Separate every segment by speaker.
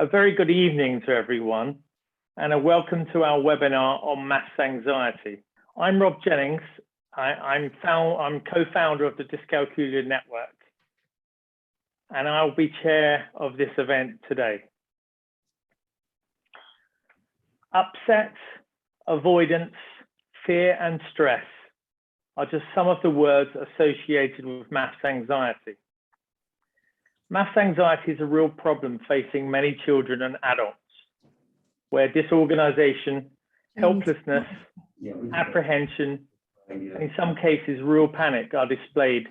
Speaker 1: A very good evening to everyone, and a welcome to our webinar on maths anxiety. I'm Rob Jennings. I'm co-founder of the Dyscalculia Network, and I'll be chair of this event today. Upset, avoidance, fear, and stress are just some of the words associated with maths anxiety. Maths anxiety is a real problem facing many children and adults, where disorganization, helplessness, apprehension, and in some cases, real panic are displayed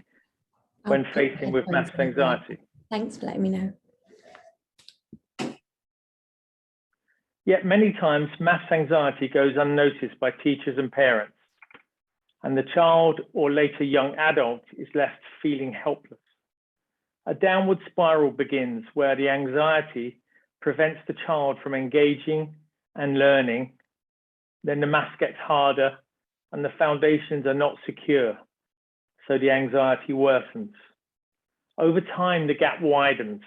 Speaker 1: when facing with maths anxiety.
Speaker 2: Thanks for letting me know.
Speaker 1: Yet many times, maths anxiety goes unnoticed by teachers and parents, and the child or later young adult is left feeling helpless. A downward spiral begins where the anxiety prevents the child from engaging and learning. Then the maths gets harder and the foundations are not secure, so the anxiety worsens. Over time, the gap widens,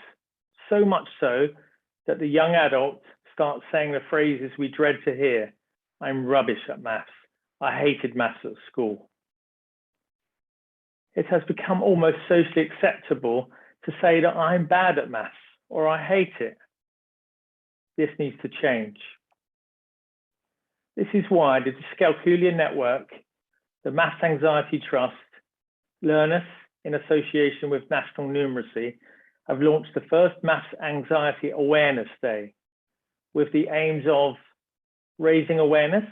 Speaker 1: so much so that the young adult starts saying the phrases we dread to hear. I'm rubbish at maths. I hated maths at school. It has become almost socially acceptable to say that I'm bad at maths or I hate it. This needs to change. This is why the Dyscalculia Network, the Maths Anxiety Trust, Learnus, in association with National Numeracy, have launched the first Maths Anxiety Awareness Day with the aims of raising awareness,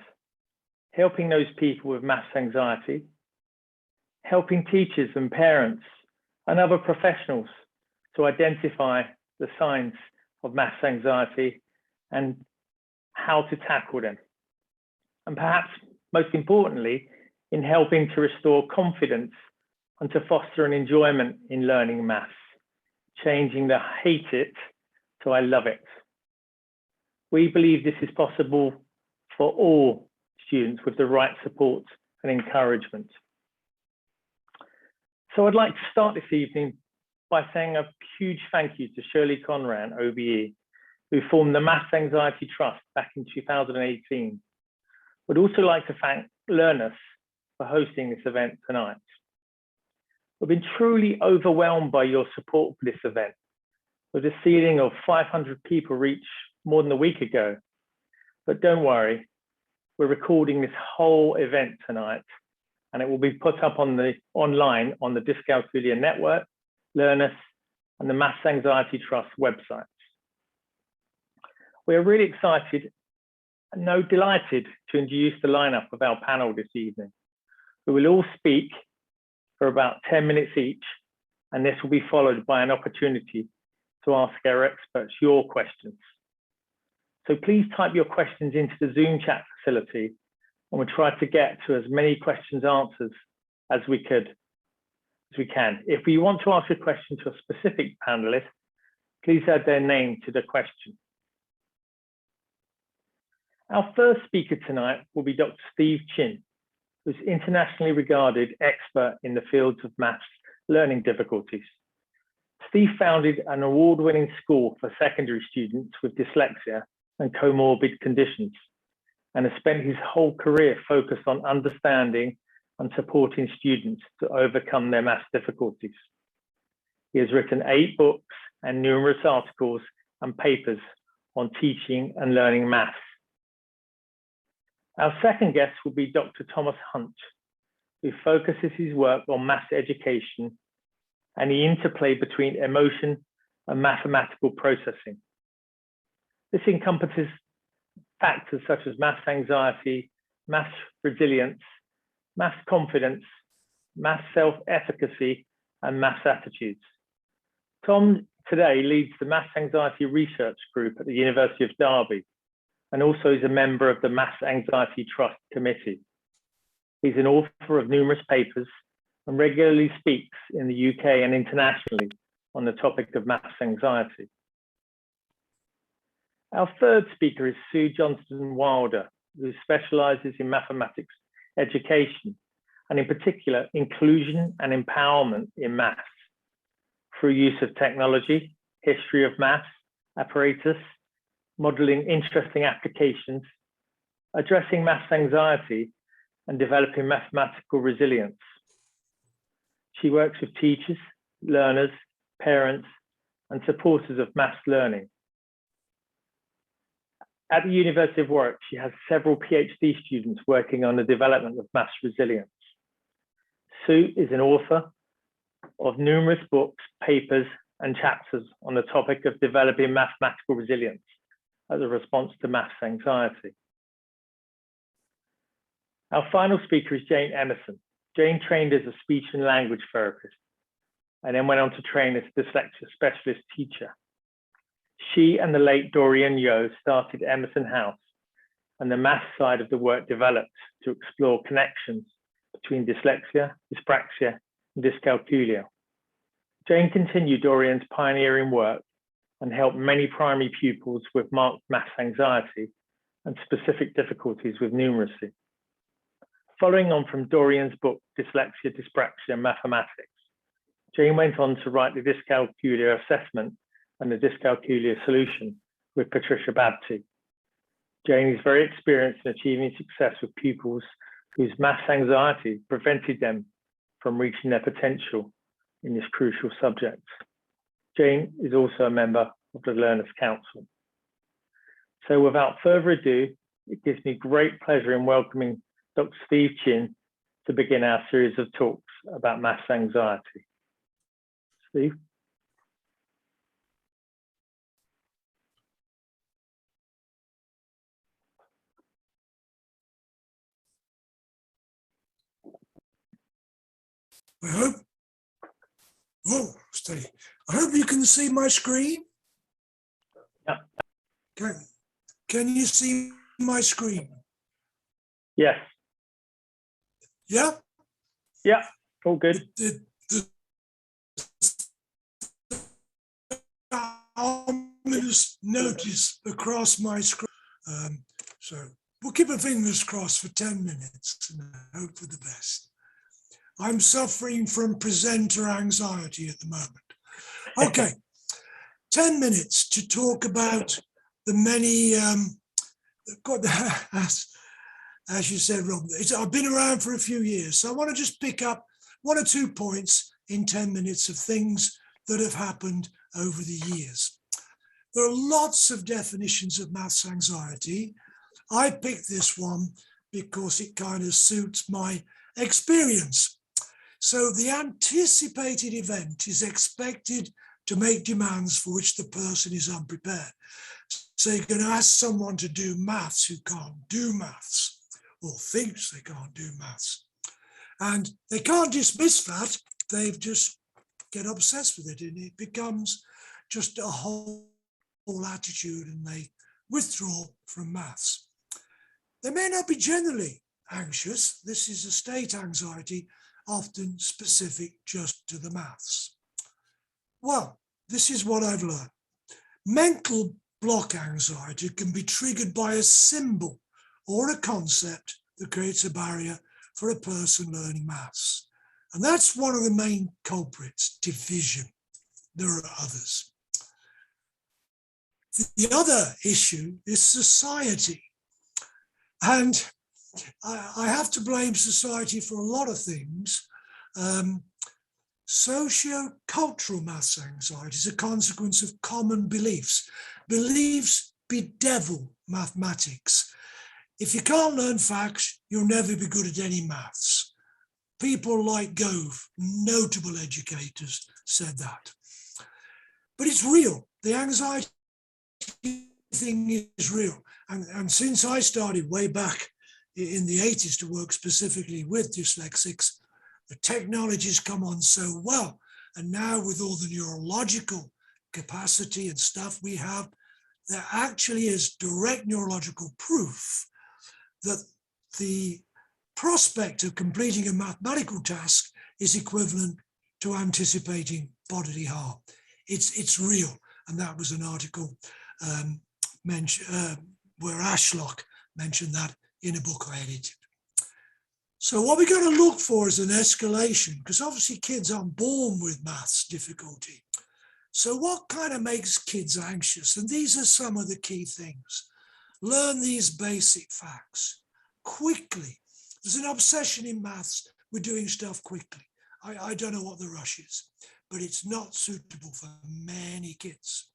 Speaker 1: helping those people with maths anxiety, helping teachers and parents and other professionals to identify the signs of maths anxiety and how to tackle them. And perhaps most importantly, in helping to restore confidence and to foster an enjoyment in learning maths, changing the hate it to I love it. We believe this is possible for all students with the right support and encouragement. So I'd like to start this evening by saying a huge thank you to Shirley Conran, OBE, who formed the Maths Anxiety Trust back in 2018. Would also like to thank Learnus for hosting this event tonight. We've been truly overwhelmed by your support for this event, with a ceiling of 500 people reached more than a week ago. But don't worry, we're recording this whole event tonight, and it will be put up on online on the Dyscalculia Network, Learnus, and the Maths Anxiety Trust websites. We are really excited and delighted to introduce the lineup of our panel this evening. We will all speak for about 10 minutes each, and this will be followed by an opportunity to ask our experts your questions. So please type your questions into the Zoom chat facility, and we'll try to get to as many questions answers as we can. If you want to ask a question to a specific panelist, please add their name to the question. Our first speaker tonight will be Dr. Steve Chinn, who's internationally regarded expert in the fields of maths learning difficulties. Steve founded an award-winning school for secondary students with dyslexia and comorbid conditions, and has spent his whole career focused on understanding and supporting students to overcome their maths difficulties. He has written 8 books and numerous articles and papers on teaching and learning maths. Our second guest will be Dr. Thomas Hunt, who focuses his work on maths education and the interplay between emotion and mathematical processing. This encompasses factors such as maths anxiety, maths resilience, maths confidence, maths self-efficacy, and maths attitudes. Tom today leads the Maths Anxiety Research Group at the University of Derby, and also is a member of the Maths Anxiety Trust Committee. He's an author of numerous papers and regularly speaks in the UK and internationally on the topic of maths anxiety. Our third speaker is Sue Johnston-Wilder, who specializes in mathematics education, and in particular, inclusion and empowerment in maths through use of technology, history of maths, apparatus, modelling interesting applications, addressing maths anxiety, and developing mathematical resilience. She works with teachers, learners, parents, and supporters of maths learning. At the University of Warwick, she has several PhD students working on the development of maths resilience. Sue is an author of numerous books, papers, and chapters on the topic of developing mathematical resilience as a response to maths anxiety. Our final speaker is Jane Emerson. Jane trained as a speech and language therapist and then went on to train as a dyslexia specialist teacher. She and the late Dorian Yeo started Emerson House, and the maths side of the work developed to explore connections between dyslexia, dyspraxia, and dyscalculia. Jane continued Dorian's pioneering work and helped many primary pupils with marked maths anxiety and specific difficulties with numeracy. Following on from Dorian's book, Dyslexia, Dyspraxia, and Mathematics, Jane went on to write the Dyscalculia Assessment and the Dyscalculia Solution with Patricia Babty. Jane is very experienced in achieving success with pupils whose maths anxiety prevented them from reaching their potential in this crucial subject. Jane is also a member of the Learnus Council. So without further ado, it gives me great pleasure in welcoming Dr. Steve Chinn to begin our series of talks about maths anxiety. Steve?
Speaker 2: I hope you can see my screen.
Speaker 1: Yeah.
Speaker 2: Can you see my screen?
Speaker 1: Yes.
Speaker 2: Yeah?
Speaker 1: Yeah, all good.
Speaker 2: The ominous notice across my screen. So we'll keep our fingers crossed for 10 minutes and hope for the best. I'm suffering from presenter anxiety at the moment. Okay, 10 minutes to talk about the many, as you said, Rob, I've been around for a few years, so I want to just pick up 1 or 2 points in 10 minutes of things that have happened over the years. There are lots of definitions of maths anxiety. I picked this one because it kind of suits my experience. So the anticipated event is expected to make demands for which the person is unprepared. So you're going to ask someone to do maths who can't do maths or thinks they can't do maths. And they can't dismiss that, they just get obsessed with it and it becomes just a whole attitude and they withdraw from maths. They may not be generally anxious. This is a state anxiety, often specific just to the maths. Well, this is what I've learned. Mental block anxiety can be triggered by a symbol or a concept that creates a barrier for a person learning maths. And that's one of the main culprits, division. There are others. The other issue is society. And I have to blame society for a lot of things. Socio-cultural maths anxiety is a consequence of common beliefs. Beliefs bedevil mathematics. If you can't learn facts, you'll never be good at any maths. People like Gove, notable educators, said that. But it's real. The anxiety thing is real. And since I started way back in the 80s to work specifically with dyslexics, the technology's come on so well. And now with all the neurological capacity and stuff we have, there actually is direct neurological proof that the prospect of completing a mathematical task is equivalent to anticipating bodily harm. It's real. And that was an article where Ashlock mentioned that in a book I edited. So what we're going to look for is an escalation, because obviously kids aren't born with maths difficulty. So what kind of makes kids anxious? And these are some of the key things. Learn these basic facts quickly. There's an obsession in maths with doing stuff quickly. I don't know what the rush is, but it's not suitable for many kids.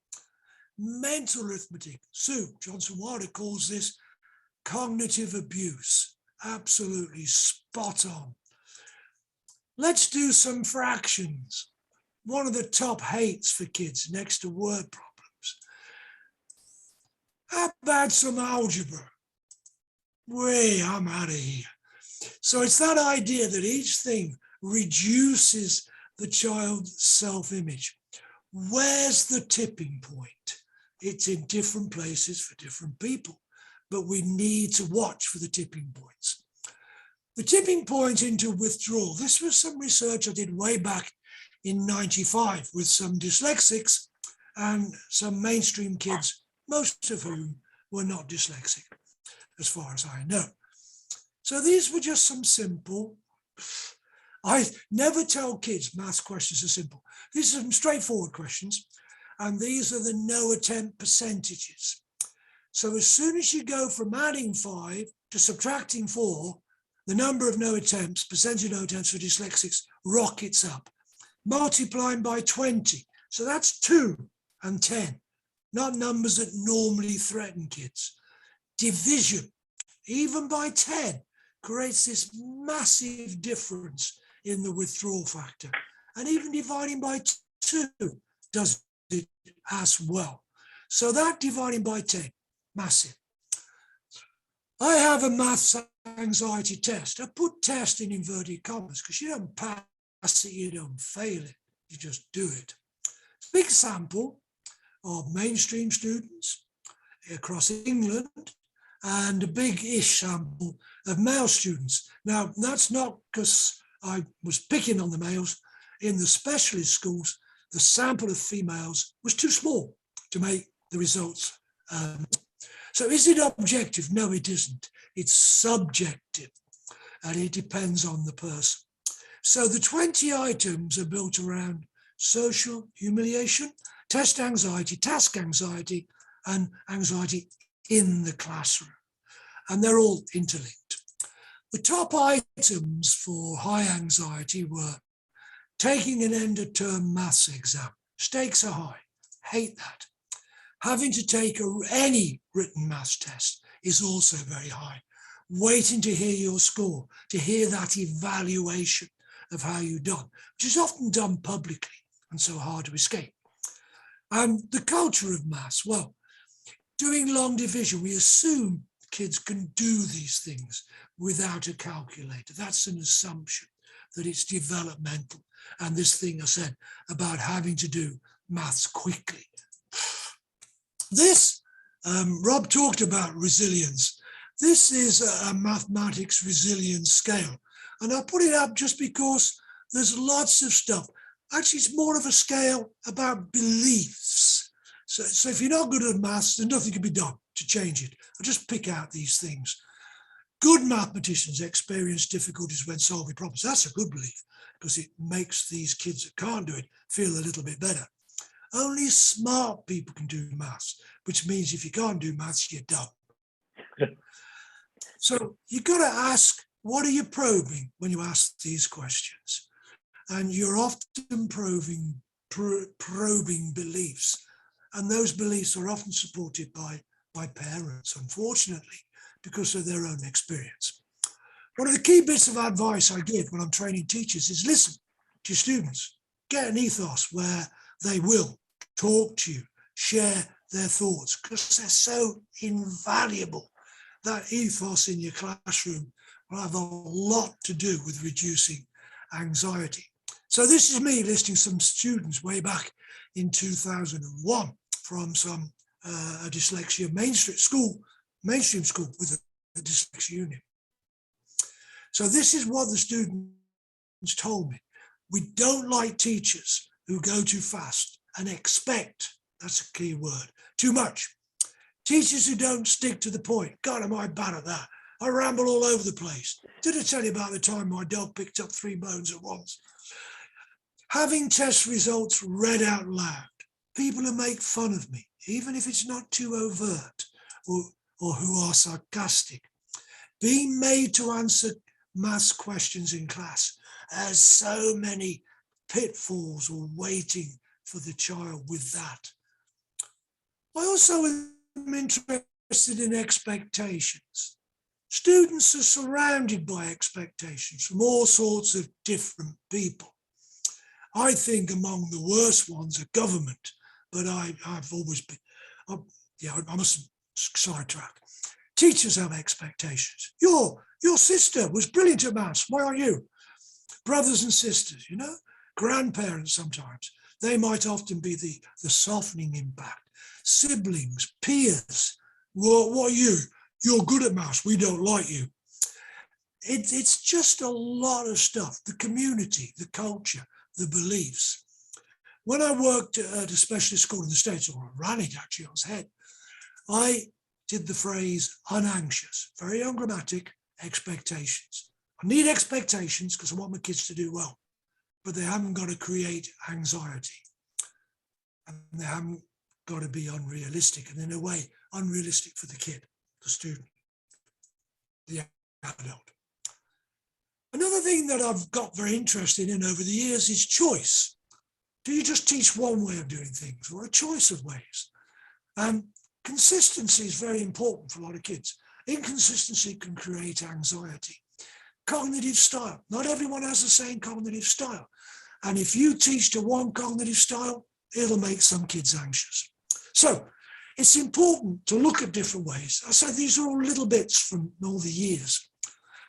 Speaker 2: Mental arithmetic. Sue Johnston-Wilder calls this cognitive abuse. Absolutely spot on. Let's do some fractions. One of the top hates for kids next to word problems. How about some algebra? I'm out of here. So it's that idea that each thing reduces the child's self-image. Where's the tipping point? It's in different places for different people, but we need to watch for the tipping points. The tipping point into withdrawal. This was some research I did way back in '95 with some dyslexics and some mainstream kids, most of whom were not dyslexic, as far as I know. So these were just some simple, I never tell kids maths questions are simple. These are some straightforward questions, and these are the no attempt percentages. So as soon as you go from adding 5 to subtracting 4, the number of no attempts, percentage of no attempts for dyslexics rockets up. Multiplying by 20, so that's 2 and 10, not numbers that normally threaten kids. Division, even by 10, creates this massive difference in the withdrawal factor. And even dividing by 2 does it as well. So that dividing by 10, massive. I have a maths anxiety test. I put test in inverted commas because you don't pass it, you don't fail it, you just do it. Big sample of mainstream students across England and a big-ish sample of male students. Now, that's not because I was picking on the males. In the specialist schools, the sample of females was too small to make the results. So is it objective? No, it isn't. It's subjective, and it depends on the person. So the 20 items are built around social humiliation, test anxiety, task anxiety, and anxiety in the classroom. And they're all interlinked. The top items for high anxiety were taking an end of term maths exam. Stakes are high, hate that. Having to take any written maths test is also very high. Waiting to hear your score, to hear that evaluation of how you've done, which is often done publicly and so hard to escape. And the culture of maths, well, doing long division, we assume kids can do these things without a calculator. That's an assumption that it's developmental. And this thing I said about having to do maths quickly. This, Rob talked about resilience. This is a mathematics resilience scale. And I put it up just because there's lots of stuff. Actually, it's more of a scale about beliefs. So if you're not good at maths, then nothing can be done to change it. I'll just pick out these things. Good mathematicians experience difficulties when solving problems. That's a good belief because it makes these kids that can't do it feel a little bit better. Only smart people can do maths, which means if you can't do maths, you're dumb. So you've got to ask, what are you probing when you ask these questions? And you're often probing beliefs. And those beliefs are often supported by parents, unfortunately, because of their own experience. One of the key bits of advice I give when I'm training teachers is listen to your students. Get an ethos where they will talk to you, share their thoughts, because they're so invaluable. That ethos in your classroom will have a lot to do with reducing anxiety. So this is me listing some students way back in 2001 from some a dyslexia mainstream school with a dyslexia unit. So this is what the students told me. We don't like teachers who go too fast and expect, that's a key word, too much. Teachers who don't stick to the point. God, am I bad at that? I ramble all over the place. Did I tell you about the time my dog picked up 3 bones at once? Having test results read out loud. people who make fun of me, even if it's not too overt, or who are sarcastic. Being made to answer maths questions in class has so many pitfalls or waiting for the child with that. I also am interested in expectations. Students are surrounded by expectations from all sorts of different people. I think among the worst ones are government, but I've always been, I must sidetrack. Teachers have expectations. Your sister was brilliant at maths. Why aren't you? Brothers and sisters, you know, grandparents sometimes. They might often be the softening impact. Siblings, peers. What are you? You're good at maths. We don't like you. It's just a lot of stuff. The community, the culture, the beliefs. When I worked at a specialist school in the States, or ran it actually, I was head, I did the phrase unanxious, very ungrammatic, expectations. I need expectations because I want my kids to do well, but they haven't got to create anxiety. And they haven't got to be unrealistic, and in a way, unrealistic for the kid, the student, the adult. Another thing that I've got very interested in over the years is choice. Do you just teach one way of doing things or a choice of ways? Consistency is very important for a lot of kids. Inconsistency can create anxiety. Cognitive style. Not everyone has the same cognitive style. And if you teach to one cognitive style, it'll make some kids anxious. So it's important to look at different ways. I say these are all little bits from all the years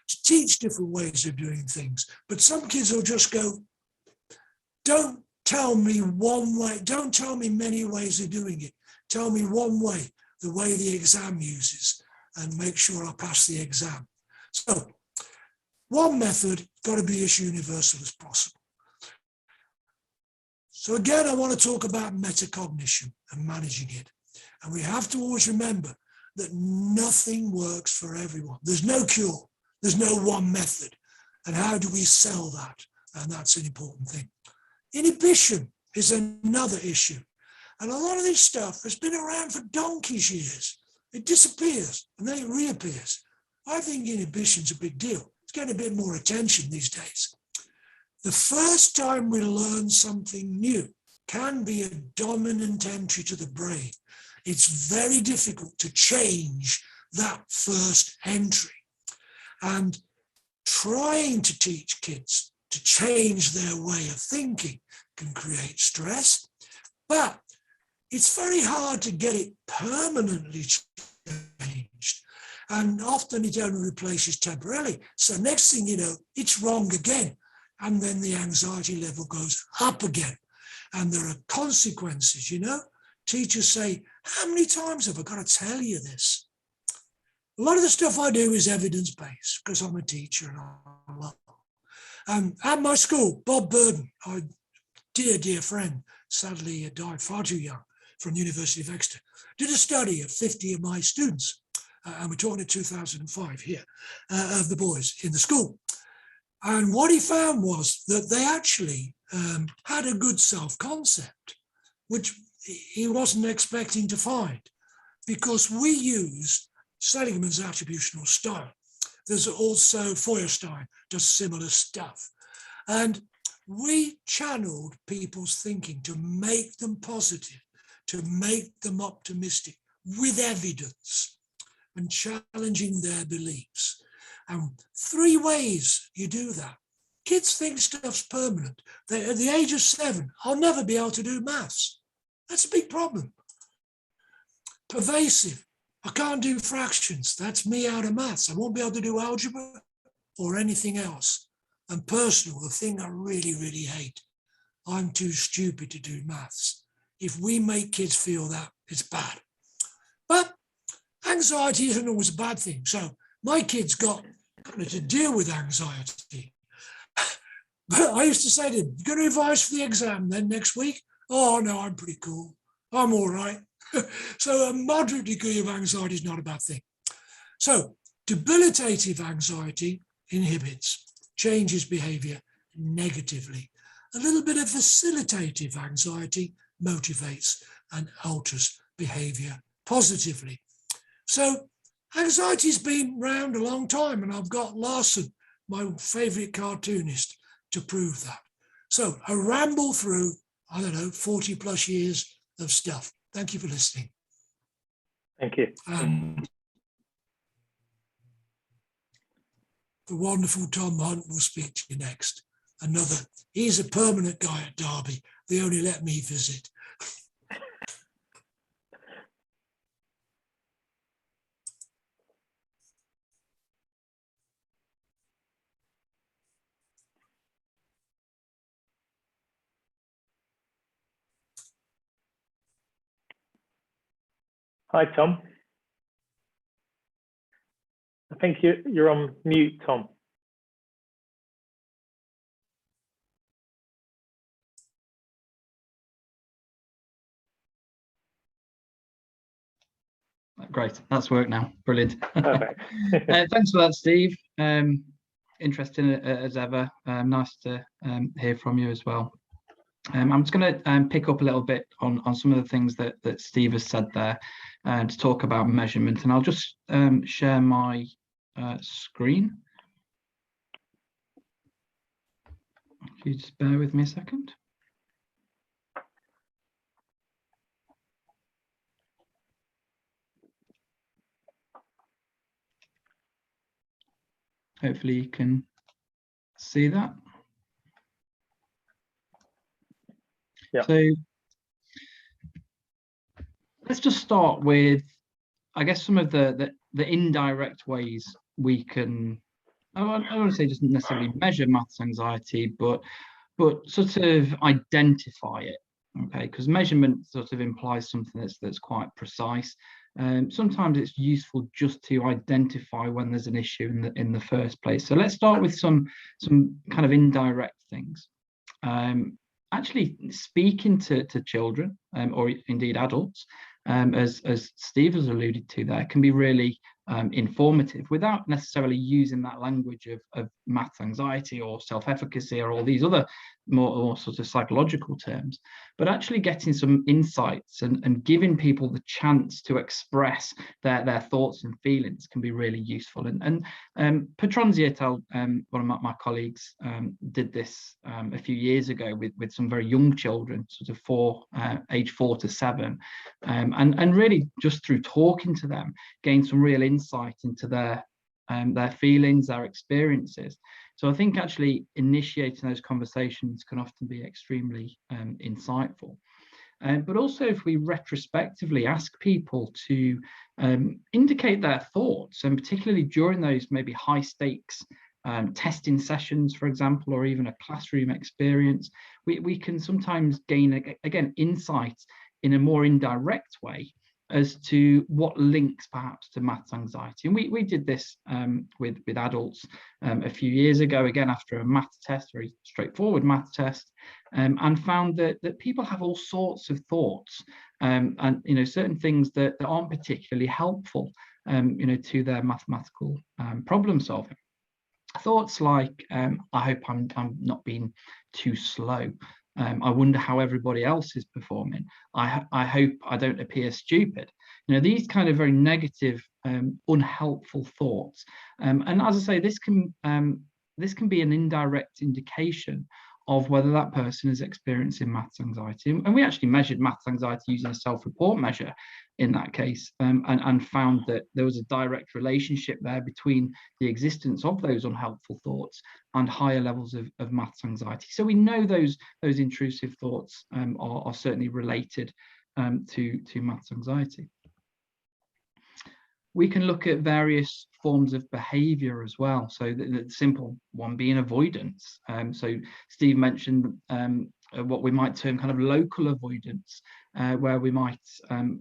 Speaker 2: to teach different ways of doing things. But some kids will just go, don't tell me one way, don't tell me many ways of doing it. Tell me one way, the way the exam uses, and make sure I pass the exam. So one method got to be as universal as possible. So again, I want to talk about metacognition and managing it. And we have to always remember that nothing works for everyone. There's no cure. There's no one method. And how do we sell that? And that's an important thing. Inhibition is another issue. And a lot of this stuff has been around for donkey's years. It disappears and then it reappears. I think inhibition's a big deal. It's getting a bit more attention these days. The first time we learn something new can be a dominant entry to the brain. It's very difficult to change that first entry. And trying to teach kids to change their way of thinking can create stress, but it's very hard to get it permanently changed. And often it only replaces temporarily. So next thing you know, it's wrong again. And then the anxiety level goes up again. And there are consequences, you know. Teachers say, how many times have I got to tell you this? A lot of the stuff I do is evidence-based because I'm a teacher and I love it. At my school, Bob Burden, our dear friend, sadly died far too young, from the University of Exeter, did a study of 50 of my students, and we're talking in 2005 here, of the boys in the school. And what he found was that they actually had a good self-concept, which he wasn't expecting to find, because we used Seligman's attributional style. There's also Feuerstein does similar stuff. And we channeled people's thinking to make them positive, to make them optimistic with evidence and challenging their beliefs. And 3 ways you do that. Kids think stuff's permanent. At the age of 7, I'll never be able to do maths. That's a big problem. Pervasive. I can't do fractions. That's me out of maths. I won't be able to do algebra or anything else. And personal, the thing I really, really hate. I'm too stupid to do maths. If we make kids feel that, it's bad. But anxiety isn't always a bad thing. So my kids got to deal with anxiety. But I used to say to them, you going to revise for the exam then next week? Oh, no, I'm pretty cool. I'm all right. So a moderate degree of anxiety is not a bad thing. So debilitative anxiety inhibits, changes behavior negatively. A little bit of facilitative anxiety motivates and alters behaviour positively. So anxiety's been around a long time, and I've got Larson, my favourite cartoonist, to prove that. So a ramble through, I don't know, 40 plus years of stuff. Thank you for listening.
Speaker 1: Thank you.
Speaker 2: And the wonderful Tom Hunt will speak to you next. He's a permanent guy at Derby. They only let me visit.
Speaker 1: Hi, Tom. I think you're on mute, Tom.
Speaker 3: Great, that's worked now. Brilliant.
Speaker 1: Perfect.
Speaker 3: Thanks for that, Steve. Interesting as ever. Nice to hear from you as well. I'm just going to pick up a little bit on some of the things that Steve has said there to talk about measurement, and I'll just share my screen. If you just bear with me a second. Hopefully you can see that.
Speaker 1: Yeah.
Speaker 3: So let's just start with, I guess, some of the indirect ways we can, I don't want to say just necessarily measure maths anxiety, but sort of identify it. Okay, because measurement sort of implies something that's quite precise. Sometimes it's useful just to identify when there's an issue in the first place. So let's start with some kind of indirect things. Actually speaking to children or indeed adults, as Steve has alluded to there, can be really informative without necessarily using that language of maths anxiety or self-efficacy or all these other more sort of psychological terms, but actually getting some insights and giving people the chance to express their thoughts and feelings can be really useful. And Petronzi et al., one of my colleagues, did this a few years ago with some very young children, sort of age 4 to 7, and really just through talking to them, gain some real insight into their feelings, their experiences. So I think actually initiating those conversations can often be extremely insightful. But also if we retrospectively ask people to indicate their thoughts, and particularly during those maybe high stakes testing sessions, for example, or even a classroom experience, we can sometimes gain, again, insight in a more indirect way as to what links perhaps to maths anxiety. And we did this with adults a few years ago, again after a maths test, very straightforward maths test, and found that people have all sorts of thoughts and certain things that aren't particularly helpful to their mathematical problem solving. Thoughts like, I hope I'm not being too slow. I wonder how everybody else is performing. I hope I don't appear stupid. These kind of very negative, unhelpful thoughts. And as I say, this can be an indirect indication of whether that person is experiencing maths anxiety. And we actually measured maths anxiety using a self-report measure in that case, and found that there was a direct relationship there between the existence of those unhelpful thoughts and higher levels of maths anxiety. So we know those intrusive thoughts are certainly related to maths anxiety. We can look at various forms of behaviour as well. So the simple one being avoidance. So Steve mentioned what we might term kind of local avoidance, where we might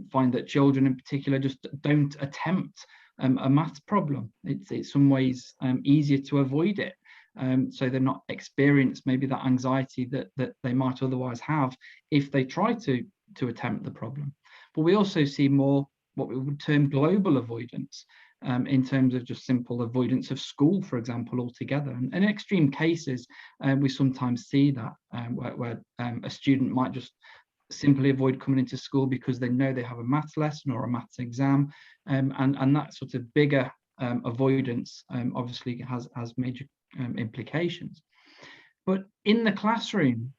Speaker 3: find that children in particular just don't attempt a maths problem. It's some ways easier to avoid it. So they're not experience maybe that anxiety that they might otherwise have if they try to attempt the problem. But we also see more what we would term global avoidance, in terms of just simple avoidance of school, for example, altogether. And in extreme cases, we sometimes see that where a student might just simply avoid coming into school because they know they have a maths lesson or a maths exam, and that sort of bigger avoidance obviously has major implications. But in the classroom,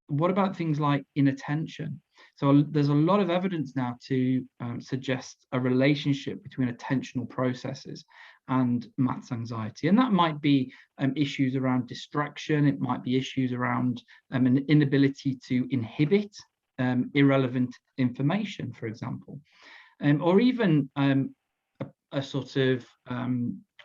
Speaker 3: what about things like inattention? So there's a lot of evidence now to suggest a relationship between attentional processes and maths anxiety. And that might be issues around distraction. It might be issues around an inability to inhibit irrelevant information, for example, or even a sort of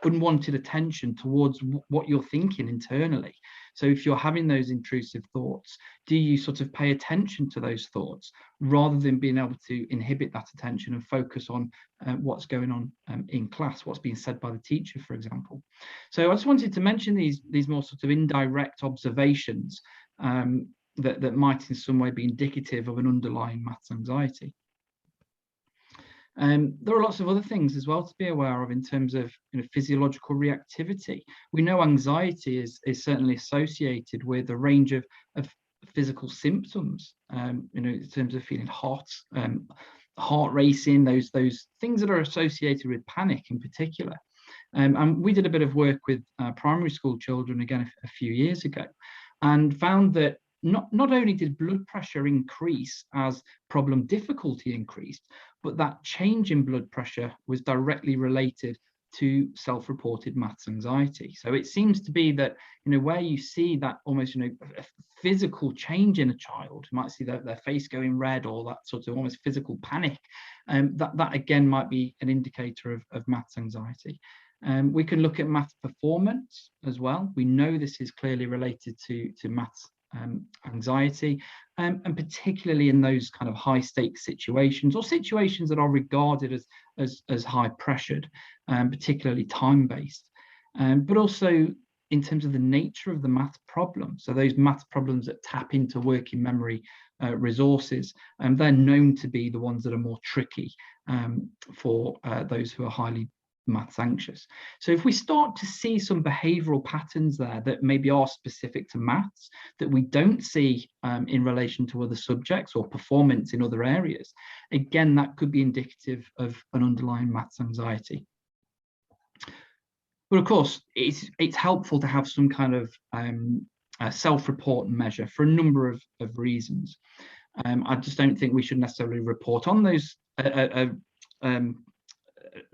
Speaker 3: unwanted attention towards what you're thinking internally. So if you're having those intrusive thoughts, do you sort of pay attention to those thoughts rather than being able to inhibit that attention and focus on what's going on in class, what's being said by the teacher, for example? So I just wanted to mention these more sort of indirect observations that might in some way be indicative of an underlying maths anxiety. There are lots of other things as well to be aware of in terms of physiological reactivity. We know anxiety is certainly associated with a range of physical symptoms, in terms of feeling hot, heart racing, those things that are associated with panic in particular. And we did a bit of work with primary school children again a few years ago, and found that not only did blood pressure increase as problem difficulty increased, but that change in blood pressure was directly related to self-reported maths anxiety. So it seems to be that, where you see that almost, a physical change in a child, you might see their face going red or that sort of almost physical panic, that again might be an indicator of maths anxiety. We can look at maths performance as well. We know this is clearly related to maths anxiety, and particularly in those kind of high stakes situations or situations that are regarded as high pressured, particularly time based, but also in terms of the nature of the math problem. So those math problems that tap into working memory resources, and they're known to be the ones that are more tricky for those who are highly maths anxious. So if we start to see some behavioral patterns there that maybe are specific to maths that we don't see in relation to other subjects or performance in other areas, again, that could be indicative of an underlying maths anxiety. But of course, it's helpful to have some kind of self-report measure for a number of reasons. I just don't think we should necessarily report on those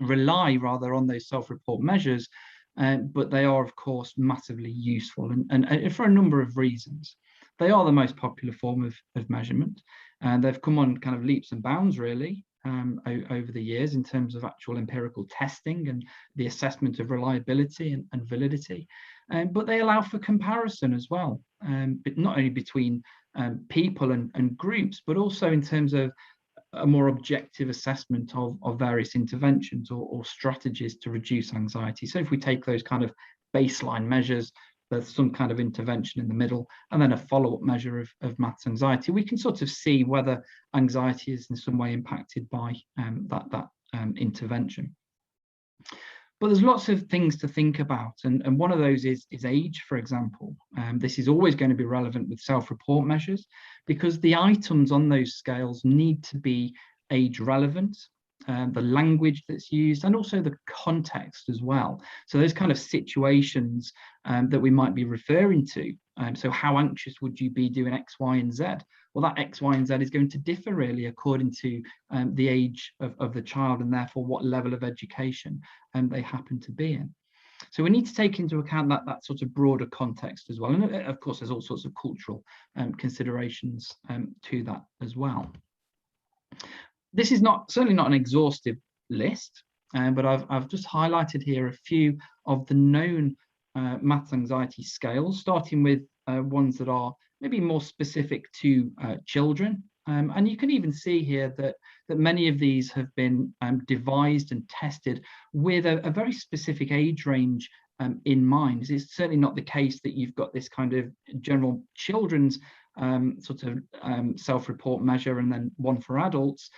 Speaker 3: rely rather on those self-report measures, but they are of course massively useful and for a number of reasons. They are the most popular form of measurement, and they've come on kind of leaps and bounds really over the years in terms of actual empirical testing and the assessment of reliability and validity, but they allow for comparison as well, but not only between people and groups, but also in terms of a more objective assessment of various interventions or strategies to reduce anxiety. So if we take those kind of baseline measures, there's some kind of intervention in the middle, and then a follow-up measure of maths anxiety, we can sort of see whether anxiety is in some way impacted by that intervention. But there's lots of things to think about, and one of those is age, for example. This is always going to be relevant with self-report measures because the items on those scales need to be age relevant, the language that's used, and also the context as well. So those kind of situations that we might be referring to. So how anxious would you be doing X, Y, and Z? Well, that X, Y, and Z is going to differ really according to the age of the child and therefore what level of education they happen to be in. So we need to take into account that sort of broader context as well. And of course, there's all sorts of cultural considerations to that as well. This is certainly not an exhaustive list, but I've just highlighted here a few of the known maths anxiety scales, starting with ones that are maybe more specific to children. And you can even see here that many of these have been devised and tested with a very specific age range in mind. It's certainly not the case that you've got this kind of general children's sort of self-report measure and then one for adults.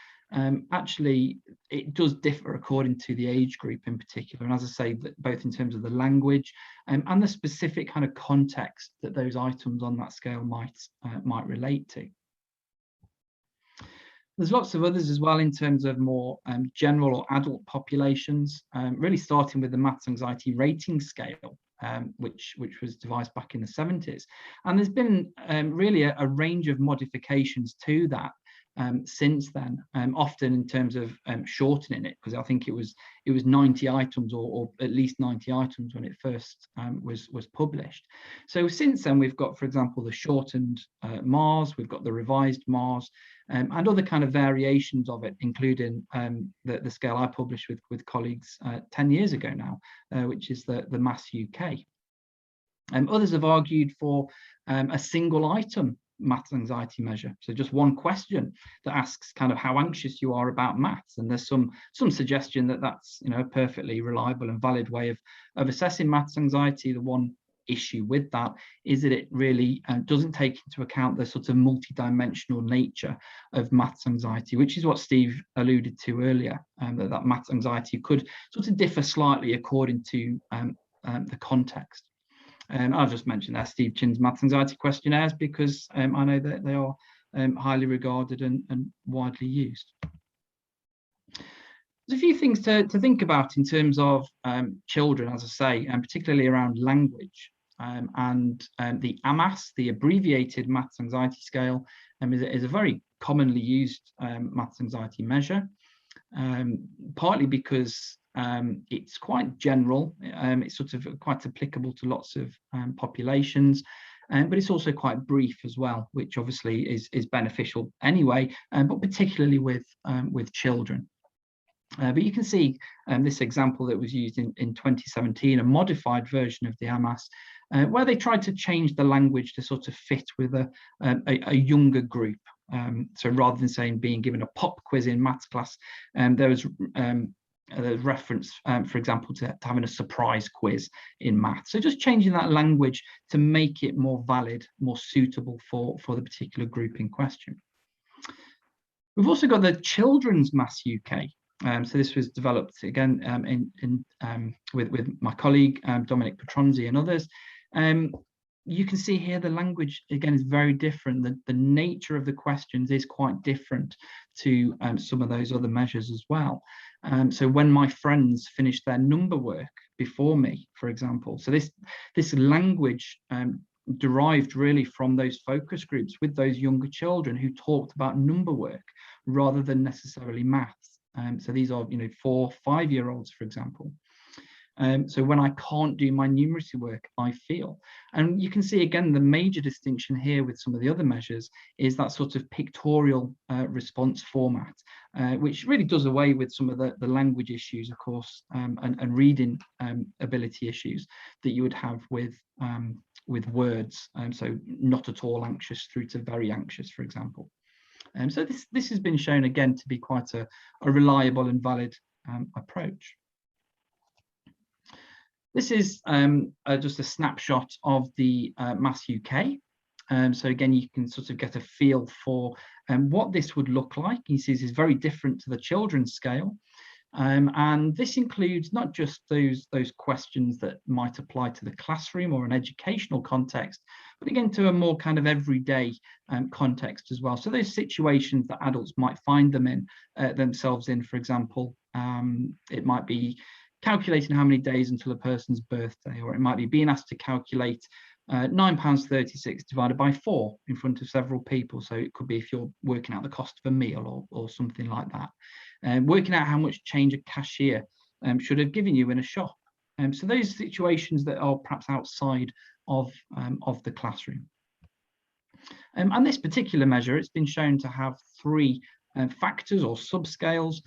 Speaker 3: Actually, it does differ according to the age group in particular. And as I say, both in terms of the language and the specific kind of context that those items on that scale might relate to. There's lots of others as well in terms of more general or adult populations, really starting with the maths anxiety rating scale, which was devised back in the 70s. And there's been really a range of modifications to that since then, often in terms of shortening it, because I think it was 90 items or at least 90 items when it first was published. So since then we've got, for example, the shortened Mars, we've got the revised Mars, and other kind of variations of it, including the scale I published with colleagues 10 years ago now, which is the Maths UK. Others have argued for a single item maths anxiety measure, so just one question that asks kind of how anxious you are about maths, and there's some suggestion that that's, you know, a perfectly reliable and valid way of assessing maths anxiety. The one issue with that is that it really doesn't take into account the sort of multi-dimensional nature of maths anxiety, which is what Steve alluded to earlier, that maths anxiety could sort of differ slightly according to the context. I'll just mention there Steve Chinn's maths anxiety questionnaires, because I know that they are highly regarded and widely used. There's a few things to think about in terms of children, as I say, and particularly around language. And the AMAS, the abbreviated maths anxiety scale, is a very commonly used maths anxiety measure, partly because it's quite general, it's sort of quite applicable to lots of populations, but it's also quite brief as well, which obviously is beneficial anyway, but particularly with children. But you can see this example that was used in 2017, a modified version of the AMAS, where they tried to change the language to sort of fit with a younger group. So rather than saying being given a pop quiz in maths class, there was reference, for example, to having a surprise quiz in maths. So just changing that language to make it more valid, more suitable for the particular group in question. We've also got the Children's Maths UK. So this was developed again with my colleague Dominic Petronzi and others. You can see here the language again is very different. The nature of the questions is quite different to some of those other measures as well. So when my friends finished their number work before me, for example, so this language derived really from those focus groups with those younger children who talked about number work rather than necessarily maths. So these are, 4, 5-year-olds, for example. So when I can't do my numeracy work, I feel. And you can see again the major distinction here with some of the other measures is that sort of pictorial response format, which really does away with some of the language issues, of course, and reading ability issues that you would have with words. So not at all anxious through to very anxious, for example. So this has been shown again to be quite a reliable and valid approach. This is just a snapshot of the Maths UK. So again, you can sort of get a feel for what this would look like. You see this is very different to the children's scale. And this includes not just those questions that might apply to the classroom or an educational context, but again to a more kind of everyday context as well. So those situations that adults might find themselves in, for example, it might be calculating how many days until a person's birthday, or it might be being asked to calculate £9.36 divided by 4 in front of several people. So it could be if you're working out the cost of a meal or something like that. Working out how much change a cashier should have given you in a shop. So those situations that are perhaps outside of the classroom. And this particular measure, it's been shown to have 3 factors or subscales,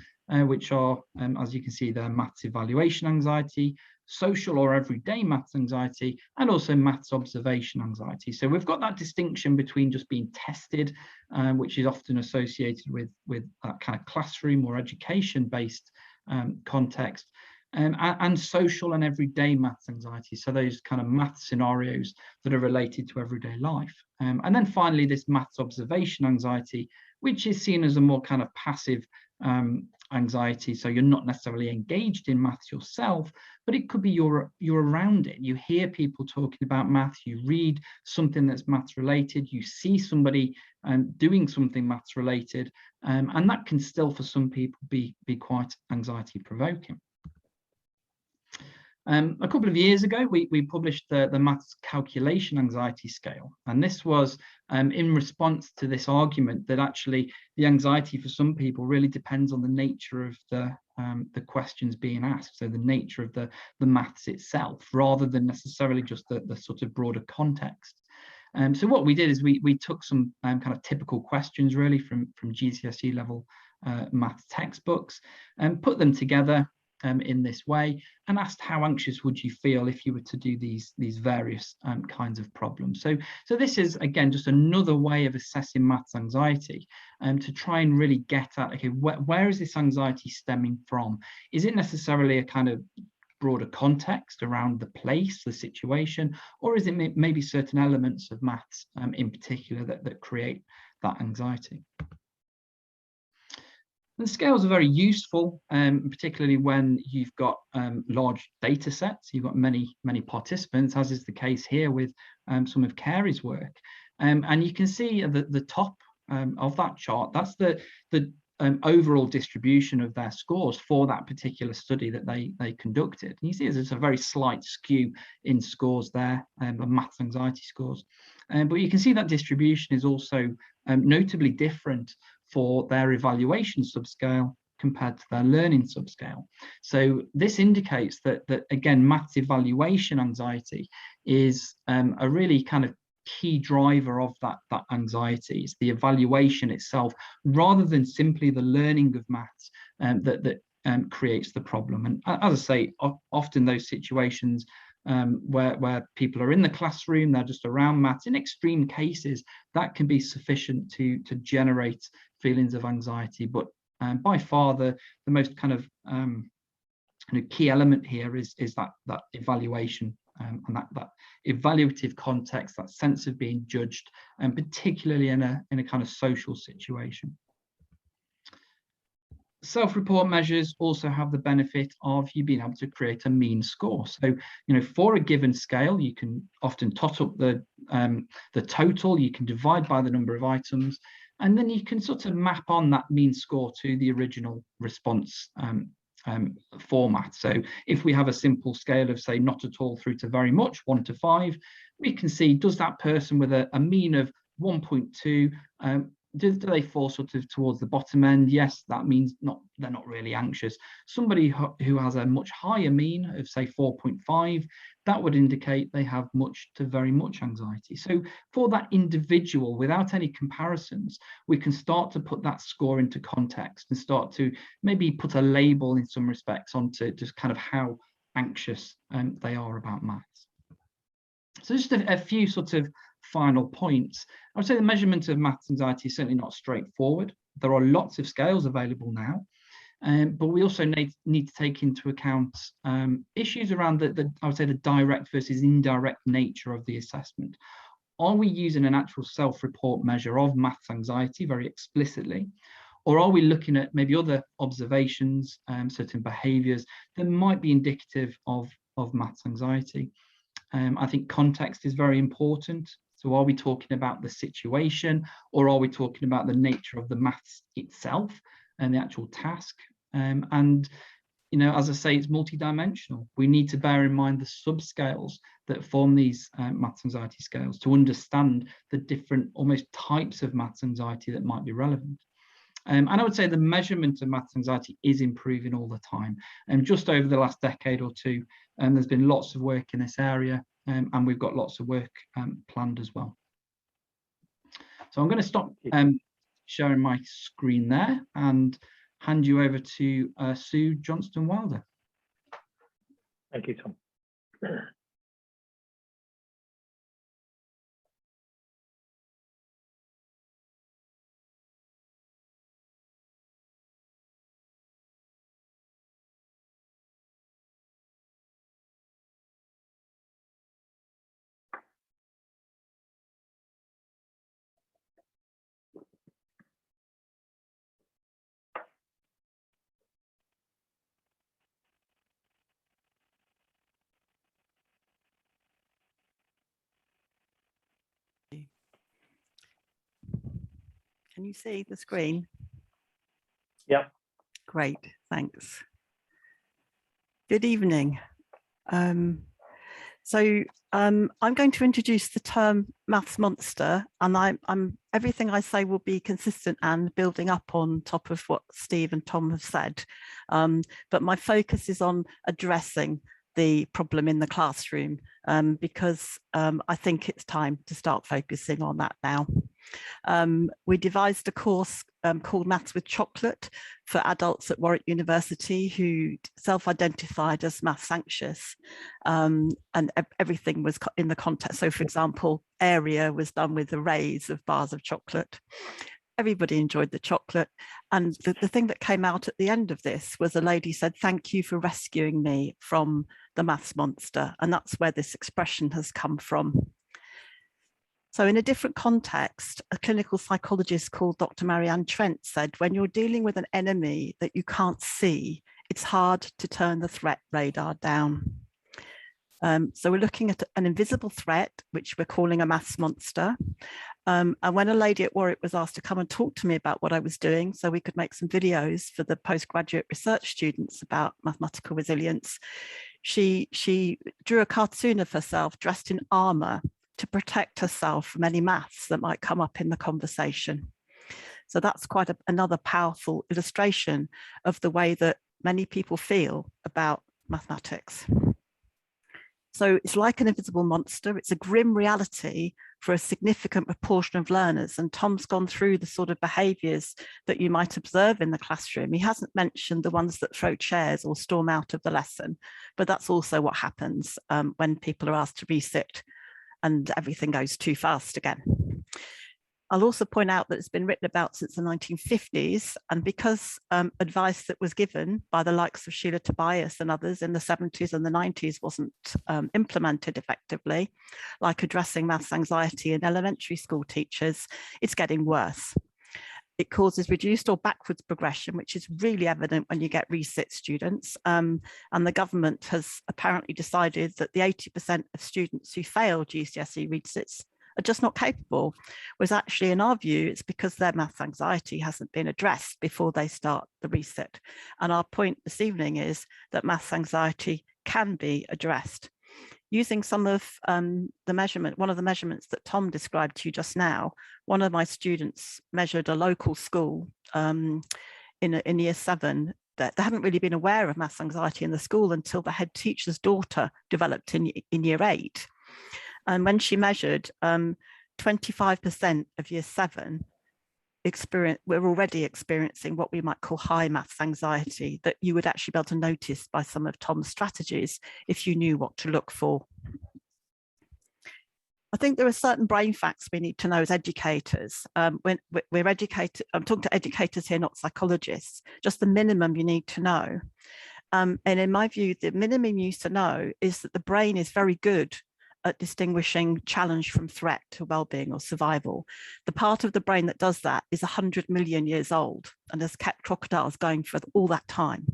Speaker 3: which are, as you can see there, maths evaluation anxiety, social or everyday maths anxiety, and also maths observation anxiety. So we've got that distinction between just being tested, which is often associated with that kind of classroom or education-based context, and social and everyday maths anxiety. So those kind of math scenarios that are related to everyday life. And then finally, this maths observation anxiety, which is seen as a more kind of passive anxiety, so you're not necessarily engaged in maths yourself, but it could be you're around it. You hear people talking about maths, you read something that's maths related, you see somebody doing something maths related, and that can still for some people be quite anxiety provoking. A couple of years ago, we published the maths calculation anxiety scale, and this was in response to this argument that actually the anxiety for some people really depends on the nature of the questions being asked, so the nature of the maths itself, rather than necessarily just the sort of broader context. So what we did is we took some kind of typical questions really from GCSE level maths textbooks and put them together in this way, and asked how anxious would you feel if you were to do these various kinds of problems. So this is again just another way of assessing maths anxiety, to try and really get at, okay, where is this anxiety stemming from? Is it necessarily a kind of broader context around the place, the situation, or is it maybe certain elements of maths in particular that create that anxiety? And scales are very useful, particularly when you've got large data sets, you've got many participants, as is the case here with some of Carey's work. And you can see at the top of that chart, that's the overall distribution of their scores for that particular study that they conducted. And you see there's a very slight skew in scores there, of maths anxiety scores. But you can see that distribution is also notably different for their evaluation subscale compared to their learning subscale. So this indicates that again, maths evaluation anxiety is a really kind of key driver of that anxiety. It's the evaluation itself, rather than simply the learning of maths, that creates the problem. And as I say, often those situations where people are in the classroom, they're just around maths, in extreme cases, that can be sufficient to generate feelings of anxiety. But by far the most kind of key element here is that evaluation, and that evaluative context, that sense of being judged, and particularly in a kind of social situation. Self-report measures also have the benefit of you being able to create a mean score. So, for a given scale, you can often tot up the total, you can divide by the number of items, and then you can sort of map on that mean score to the original response format. So if we have a simple scale of, say, not at all through to very much, 1 to 5, we can see, does that person with a mean of 1.2, do they fall sort of towards the bottom end? Yes, that means they're not really anxious. Somebody who has a much higher mean of, say, 4.5, that would indicate they have much to very much anxiety. So for that individual, without any comparisons, we can start to put that score into context and start to maybe put a label in some respects onto just kind of how anxious they are about maths. So just a few sort of final points. I would say the measurement of maths anxiety is certainly not straightforward. There are lots of scales available now, but we also need to take into account issues around I would say the direct versus indirect nature of the assessment. Are we using an actual self-report measure of maths anxiety very explicitly, or are we looking at maybe other observations, certain behaviours that might be indicative of maths anxiety? I think context is very important. So are we talking about the situation, or are we talking about the nature of the maths itself and the actual task? And, as I say, it's multidimensional. We need to bear in mind the subscales that form these maths anxiety scales to understand the different almost types of maths anxiety that might be relevant. And I would say the measurement of maths anxiety is improving all the time. And just over the last decade or two, there's been lots of work in this area, and we've got lots of work planned as well. So I'm going to stop sharing my screen there and hand you over to Sue Johnston-Wilder.
Speaker 1: Thank you, Tom.
Speaker 4: Can you see the screen?
Speaker 1: Yep.
Speaker 4: Great, thanks. Good evening. I'm going to introduce the term maths monster, and everything I say will be consistent and building up on top of what Steve and Tom have said. But my focus is on addressing the problem in the classroom, because I think it's time to start focusing on that now. We devised a course called Maths with Chocolate for adults at Warwick University who self-identified as maths anxious, and everything was in the context. So for example, area was done with arrays of bars of chocolate. Everybody enjoyed the chocolate. And the thing that came out at the end of this was a lady said, "Thank you for rescuing me from the maths monster." And that's where this expression has come from. So in a different context, a clinical psychologist called Dr. Marianne Trent said, when you're dealing with an enemy that you can't see, it's hard to turn the threat radar down. So we're looking at an invisible threat, which we're calling a maths monster. And when a lady at Warwick was asked to come and talk to me about what I was doing so we could make some videos for the postgraduate research students about mathematical resilience, she drew a cartoon of herself dressed in armour to protect herself from any maths that might come up in the conversation. So that's quite another powerful illustration of the way that many people feel about mathematics. So it's like an invisible monster. It's a grim reality for a significant proportion of learners. And Tom's gone through the sort of behaviours that you might observe in the classroom. He hasn't mentioned the ones that throw chairs or storm out of the lesson, but that's also what happens when people are asked to resit and everything goes too fast again. I'll also point out that it's been written about since the 1950s, and because advice that was given by the likes of Sheila Tobias and others in the 70s and the 90s wasn't implemented effectively, like addressing maths anxiety in elementary school teachers, it's getting worse. It causes reduced or backwards progression, which is really evident when you get resit students. And the government has apparently decided that the 80% of students who fail GCSE resits are just not capable, whereas actually in our view, it's because their maths anxiety hasn't been addressed before they start the resit. And our point this evening is that maths anxiety can be addressed. Using some of one of the measurements that Tom described to you just now, one of my students measured a local school in year 7 that they hadn't really been aware of maths anxiety in the school until the head teacher's daughter developed in year 8. And when she measured, 25% of year 7 we're already experiencing what we might call high maths anxiety that you would actually be able to notice by some of Tom's strategies if you knew what to look for. I think there are certain brain facts we need to know as educators. When we're educated, I'm talking to educators here, not psychologists, just the minimum you need to know. And in my view, the minimum you need to know is that the brain is very good at distinguishing challenge from threat to well-being or survival. The part of the brain that does that is 100 million years old and has kept crocodiles going for all that time.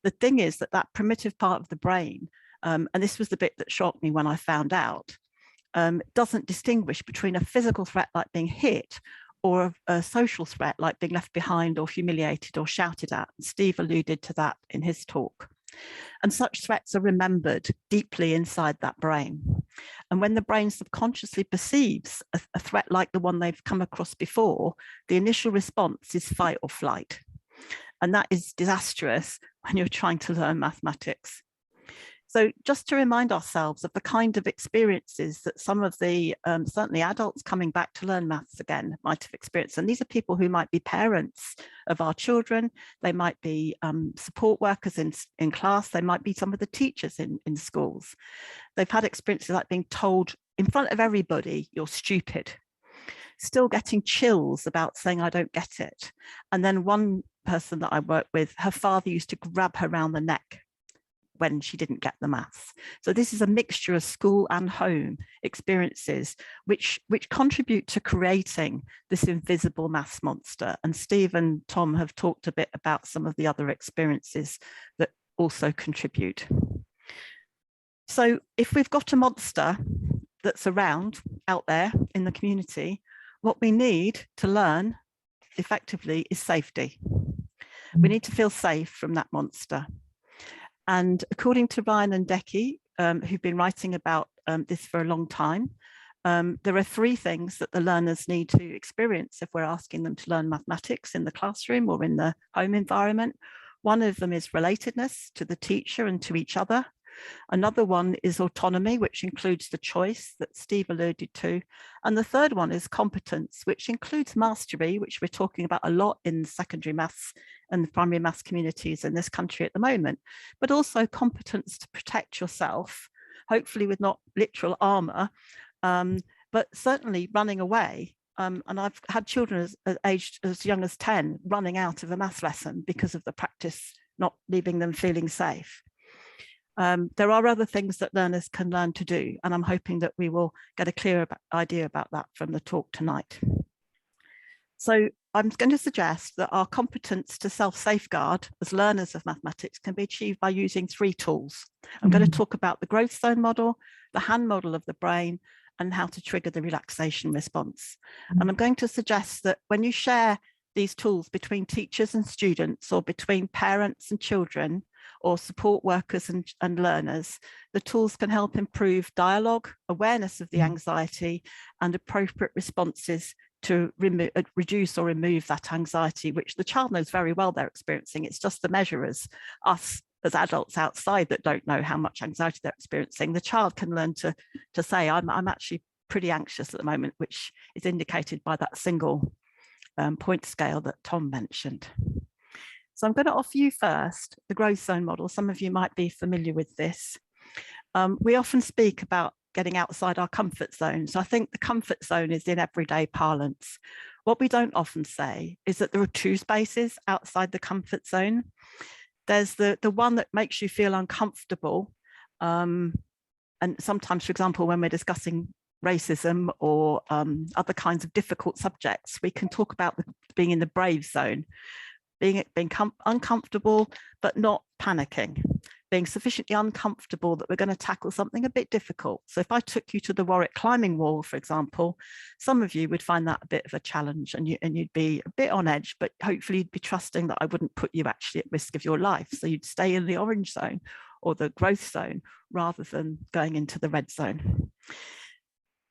Speaker 4: The thing is that primitive part of the brain, and this was the bit that shocked me when I found out, doesn't distinguish between a physical threat like being hit or a social threat like being left behind or humiliated or shouted at. Steve alluded to that in his talk. And such threats are remembered deeply inside that brain. And when the brain subconsciously perceives a threat like the one they've come across before, the initial response is fight or flight. And that is disastrous when you're trying to learn mathematics. So just to remind ourselves of the kind of experiences that some of the, certainly adults coming back to learn maths again might have experienced. And these are people who might be parents of our children. They might be support workers in class. They might be some of the teachers in schools. They've had experiences like being told in front of everybody, you're stupid. Still getting chills about saying, I don't get it. And then one person that I worked with, her father used to grab her around the neck when she didn't get the maths. So this is a mixture of school and home experiences which contribute to creating this invisible maths monster. And Steve and Tom have talked a bit about some of the other experiences that also contribute. So if we've got a monster that's around out there in the community, what we need to learn effectively is safety. We need to feel safe from that monster. And according to Ryan and Decky, who've been writing about this for a long time, there are 3 things that the learners need to experience if we're asking them to learn mathematics in the classroom or in the home environment. One of them is relatedness to the teacher and to each other. Another one is autonomy, which includes the choice that Steve alluded to. And the third one is competence, which includes mastery, which we're talking about a lot in secondary maths and the primary maths communities in this country at the moment, but also competence to protect yourself, hopefully with not literal armor, but certainly running away. And I've had children aged as young as 10 running out of a maths lesson because of the practice not leaving them feeling safe. There are other things that learners can learn to do, and I'm hoping that we will get a clearer idea about that from the talk tonight. So I'm going to suggest that our competence to self-safeguard as learners of mathematics can be achieved by using 3 tools. I'm going to talk about the growth zone model, the hand model of the brain, and how to trigger the relaxation response. And I'm going to suggest that when you share these tools between teachers and students, or between parents and children, or support workers and learners, the tools can help improve dialogue, awareness of the anxiety, and appropriate responses to reduce or remove that anxiety, which the child knows very well they're experiencing. It's just the measurers, us as adults outside, that don't know how much anxiety they're experiencing. The child can learn to say, I'm actually pretty anxious at the moment, which is indicated by that single point scale that Tom mentioned. So I'm going to offer you first the growth zone model. Some of you might be familiar with this. We often speak about getting outside our comfort zone. So I think the comfort zone is in everyday parlance. What we don't often say is that there are 2 spaces outside the comfort zone. There's the one that makes you feel uncomfortable. And sometimes, for example, when we're discussing racism or other kinds of difficult subjects, we can talk about being in the brave zone. Being uncomfortable, but not panicking, being sufficiently uncomfortable that we're going to tackle something a bit difficult. So if I took you to the Warwick climbing wall, for example, some of you would find that a bit of a challenge, and you'd be a bit on edge, but hopefully you'd be trusting that I wouldn't put you actually at risk of your life. So you'd stay in the orange zone or the growth zone rather than going into the red zone.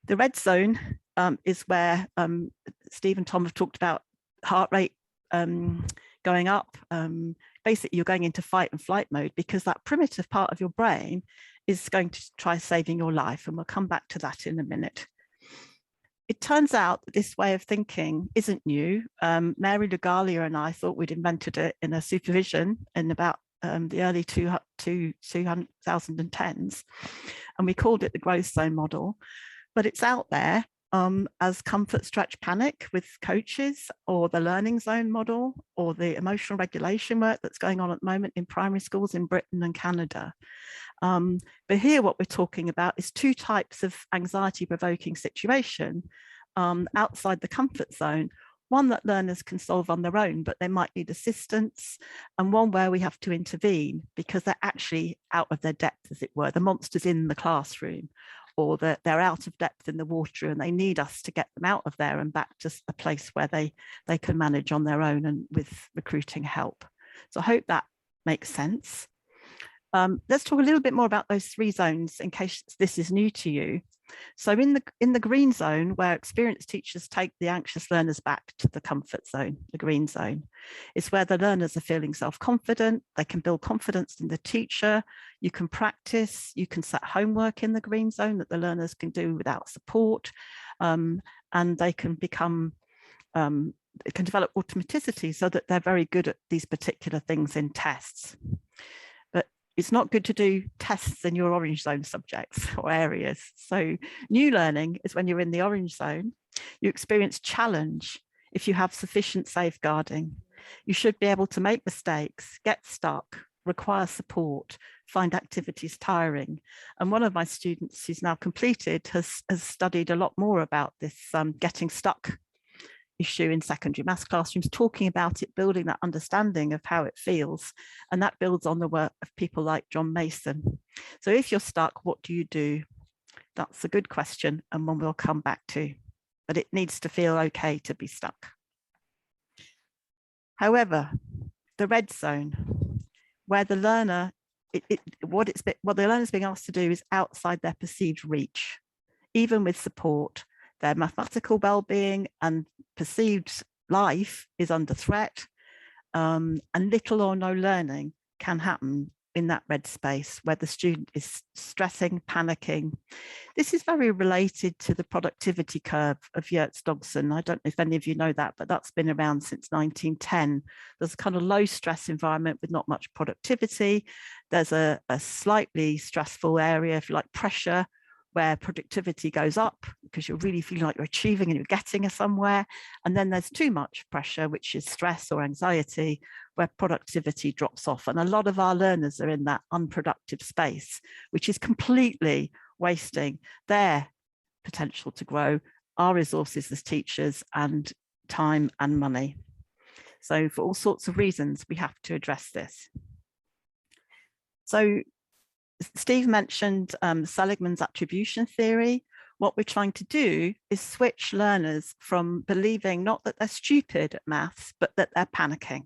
Speaker 4: The red zone is where Steve and Tom have talked about heart rate going up. Basically, you're going into fight and flight mode because that primitive part of your brain is going to try saving your life. And we'll come back to that in a minute. It turns out that this way of thinking isn't new. Mary Lugalia and I thought we'd invented it in a supervision in about the early 2010s. And we called it the growth zone model. But it's out there as comfort, stretch, panic with coaches, or the learning zone model, or the emotional regulation work that's going on at the moment in primary schools in Britain and Canada. But here what we're talking about is 2 types of anxiety provoking situation outside the comfort zone. One that learners can solve on their own, but they might need assistance, and one where we have to intervene because they're actually out of their depth, as it were. The monster's in the classroom, or that they're out of depth in the water and they need us to get them out of there and back to a place where they can manage on their own and with recruiting help. So I hope that makes sense. Let's talk a little bit more about those 3 zones in case this is new to you. So in the green zone, where experienced teachers take the anxious learners back to the comfort zone, the green zone, is where the learners are feeling self-confident. They can build confidence in the teacher. You can practice, you can set homework in the green zone that the learners can do without support, and they can become it can develop automaticity so that they're very good at these particular things in tests. But it's not good to do tests in your orange zone subjects or areas. So new learning is when you're in the orange zone. You experience challenge if you have sufficient safeguarding. You should be able to make mistakes, get stuck, require support, find activities tiring. And one of my students who's now completed has studied a lot more about this getting stuck issue in secondary maths classrooms, talking about it, building that understanding of how it feels. And that builds on the work of people like John Mason. So if you're stuck, what do you do? That's a good question and one we'll come back to, but it needs to feel okay to be stuck. However, the red zone, where the learner, what the learner's being asked to do is outside their perceived reach. Even with support, their mathematical well-being and perceived life is under threat, and little or no learning can happen in that red space where the student is stressing, panicking. This is very related to the productivity curve of Yerkes-Dodson. I don't know if any of you know that, but that's been around since 1910. There's a kind of low stress environment with not much productivity. There's a slightly stressful area, if you like, pressure, where productivity goes up because you're really feeling like you're achieving and you're getting somewhere. And then there's too much pressure, which is stress or anxiety, where productivity drops off. And a lot of our learners are in that unproductive space, which is completely wasting their potential to grow, our resources as teachers, and time and money. So for all sorts of reasons, we have to address this. So Steve mentioned Seligman's attribution theory. What we're trying to do is switch learners from believing not that they're stupid at maths, but that they're panicking.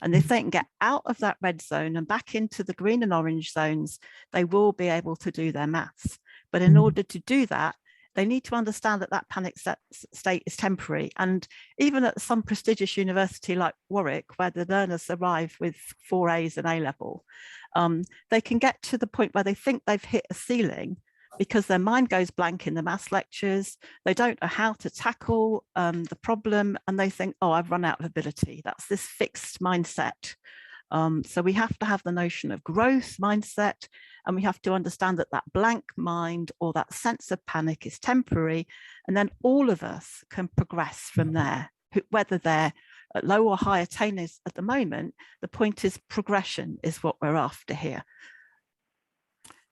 Speaker 4: And if they can get out of that red zone and back into the green and orange zones, they will be able to do their maths. But in order to do that, they need to understand that that panic state is temporary. And even at some prestigious university like Warwick, where the learners arrive with 4 A's and A-level, they can get to the point where they think they've hit a ceiling because their mind goes blank in the maths lectures. They don't know how to tackle the problem, and they think, oh, I've run out of ability. That's this fixed mindset. So we have to have the notion of growth mindset, and we have to understand that that blank mind or that sense of panic is temporary, and then all of us can progress from there, whether they're at low or high attainers at the moment. The point is progression is what we're after here.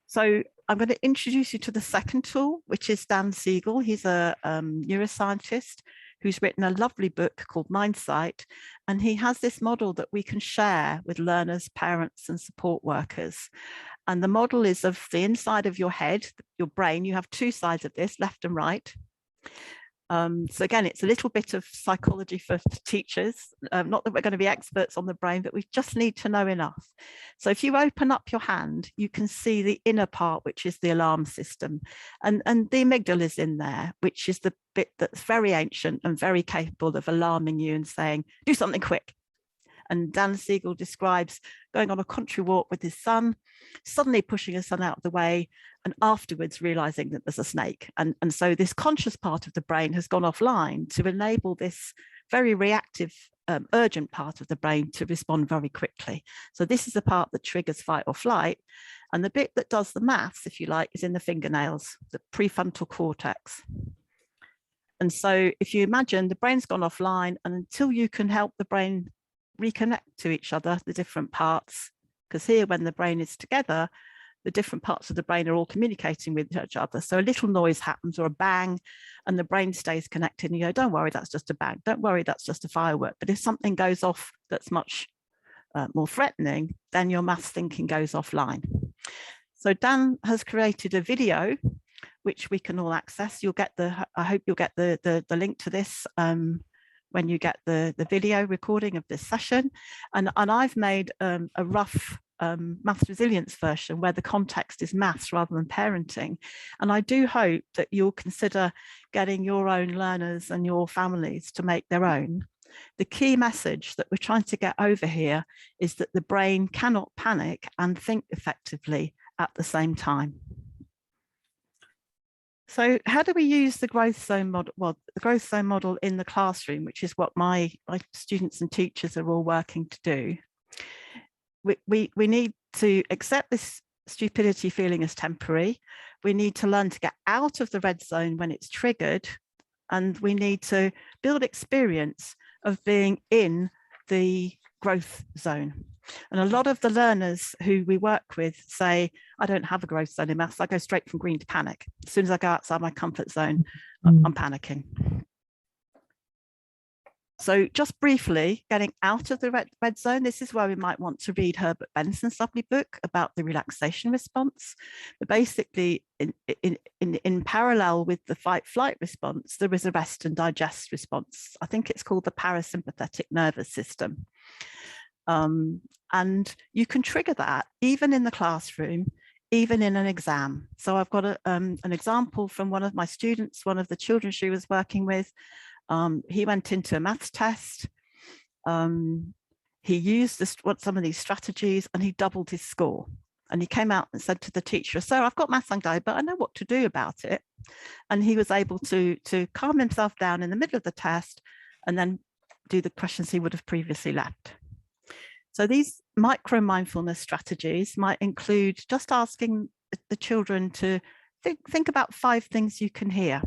Speaker 4: So I'm going to introduce you to the second tool, which is Dan Siegel. He's a neuroscientist who's written a lovely book called Mindsight. And he has this model that we can share with learners, parents, and support workers. And the model is of the inside of your head, your brain. You have two sides of this, left and right. So again, it's a little bit of psychology for teachers. Not that we're going to be experts on the brain, but we just need to know enough. So if you open up your hand, you can see the inner part, which is the alarm system. And the amygdala is in there, which is the bit that's very ancient and very capable of alarming you and saying, do something quick. And Dan Siegel describes going on a country walk with his son, suddenly pushing his son out of the way, and afterwards realizing that there's a snake. And so this conscious part of the brain has gone offline to enable this very reactive, urgent part of the brain to respond very quickly. So this is the part that triggers fight or flight. And the bit that does the maths, if you like, is in the fingernails, the prefrontal cortex. And so if you imagine the brain's gone offline, and until you can help the brain reconnect to each other, the different parts, because here when the brain is together, the different parts of the brain are all communicating with each other. So a little noise happens or a bang and the brain stays connected and you go, don't worry, that's just a bang. Don't worry, that's just a firework. But if something goes off that's much more threatening, then your maths thinking goes offline. So Dan has created a video which we can all access. You'll get I hope you'll get the link to this when you get the video recording of this session. And I've made a rough maths resilience version where the context is maths rather than parenting. And I do hope that you'll consider getting your own learners and your families to make their own. The key message that we're trying to get over here is that the brain cannot panic and think effectively at the same time. So how do we use the growth zone model? Well, the growth zone model in the classroom, which is what my students and teachers are all working to do. We need to accept this stupidity feeling as temporary. We need to learn to get out of the red zone when it's triggered. And we need to build experience of being in the growth zone. And a lot of the learners who we work with say, I don't have a growth zone in maths. I go straight from green to panic. As soon as I go outside my comfort zone, I'm panicking. So just briefly, getting out of the red zone, this is where we might want to read Herbert Benson's lovely book about the relaxation response. But basically, in parallel with the fight-flight response, there is a rest and digest response. I think it's called the parasympathetic nervous system. And you can trigger that even in the classroom, even in an exam. So I've got an example from one of my students, one of the children she was working with. He went into a maths test. He used some of these strategies and he doubled his score. And he came out and said to the teacher, "So I've got maths anxiety, but I know what to do about it." And he was able to calm himself down in the middle of the test and then do the questions he would have previously left. So these micro-mindfulness strategies might include just asking the children to think about 5 things you can hear,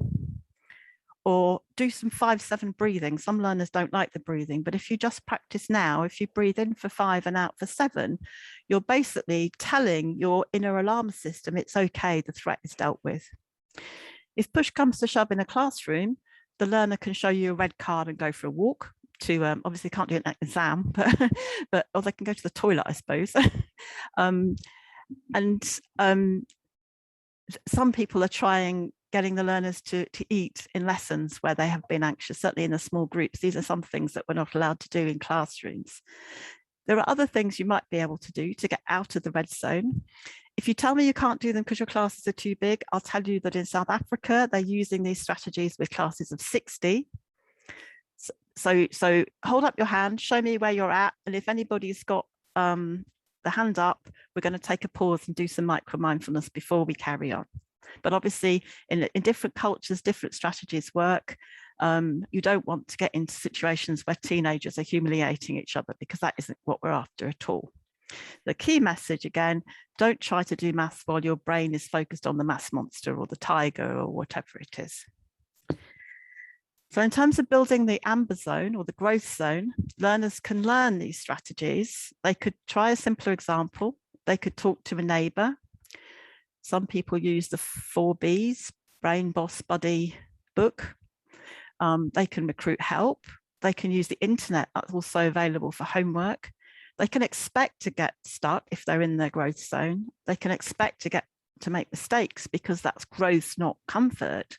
Speaker 4: or do some 5-7 breathing. Some learners don't like the breathing, but if you just practice now, if you breathe in for 5 and out for 7, you're basically telling your inner alarm system it's okay, the threat is dealt with. If push comes to shove in a classroom, the learner can show you a red card and go for a walk to, obviously can't do an exam, but or they can go to the toilet, I suppose. Some people are trying getting the learners to eat in lessons where they have been anxious, certainly in the small groups. These are some things that we're not allowed to do in classrooms. There are other things you might be able to do to get out of the red zone. If you tell me you can't do them because your classes are too big, I'll tell you that in South Africa, they're using these strategies with classes of 60. So hold up your hand, show me where you're at. And if anybody's got the hand up, we're going to take a pause and do some micro-mindfulness before we carry on. But obviously, in different cultures, different strategies work. You don't want to get into situations where teenagers are humiliating each other, because that isn't what we're after at all. The key message, again, don't try to do maths while your brain is focused on the maths monster or the tiger or whatever it is. So in terms of building the amber zone or the growth zone, learners can learn these strategies. They could try a simpler example. They could talk to a neighbour. Some people use the 4 Bs, Brain, Boss, Buddy book. They can recruit help. They can use the internet, that's also available for homework. They can expect to get stuck if they're in their growth zone. They can expect to make mistakes, because that's growth, not comfort.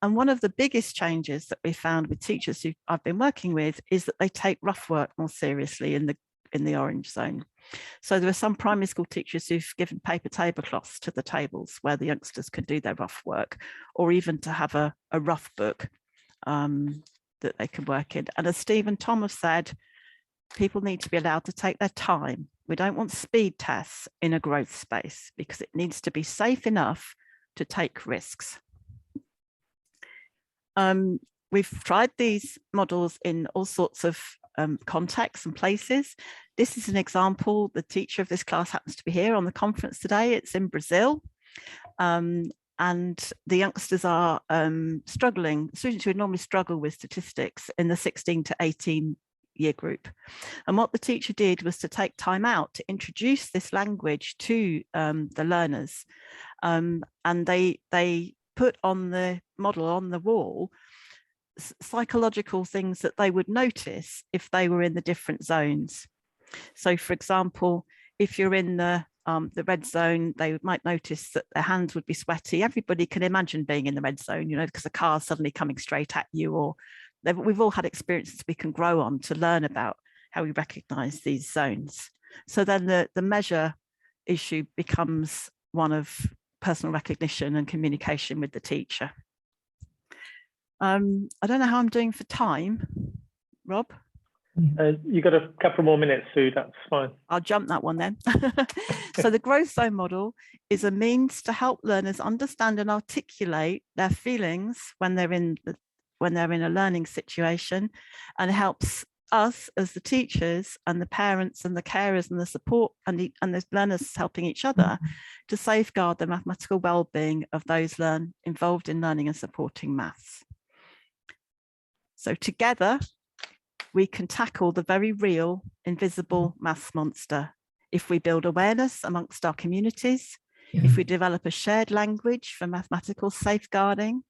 Speaker 4: And one of the biggest changes that we found with teachers who I've been working with is that they take rough work more seriously in the orange zone. So there are some primary school teachers who've given paper tablecloths to the tables where the youngsters can do their rough work, or even to have a rough book that they can work in. And as Steve and Tom have said, people need to be allowed to take their time. We don't want speed tests in a growth space, because it needs to be safe enough to take risks. We've tried these models in all sorts of contexts and places. This is an example. The teacher of this class happens to be here on the conference today. It's in Brazil. And the youngsters are struggling, students who would normally struggle with statistics in the 16 to 18 year group. And what the teacher did was to take time out to introduce this language to the learners. And they put on the model on the wall psychological things that they would notice if they were in the different zones. So for example, if you're in the red zone, they might notice that their hands would be sweaty. Everybody can imagine being in the red zone, you know, because a car's suddenly coming straight at you, or we've all had experiences we can grow on to learn about how we recognize these zones. So then the measure issue becomes one of personal recognition and communication with the teacher. I don't know how I'm doing for time, Rob.
Speaker 1: You got a couple more minutes, Sue, that's fine.
Speaker 4: I'll jump that one then. So the growth zone model is a means to help learners understand and articulate their feelings when they're in a learning situation, and helps us as the teachers and the parents and the carers and the support and the learners helping each other to safeguard the mathematical well-being of those involved in learning and supporting maths. So together, we can tackle the very real, invisible maths monster if we build awareness amongst our communities, if we develop a shared language for mathematical safeguarding,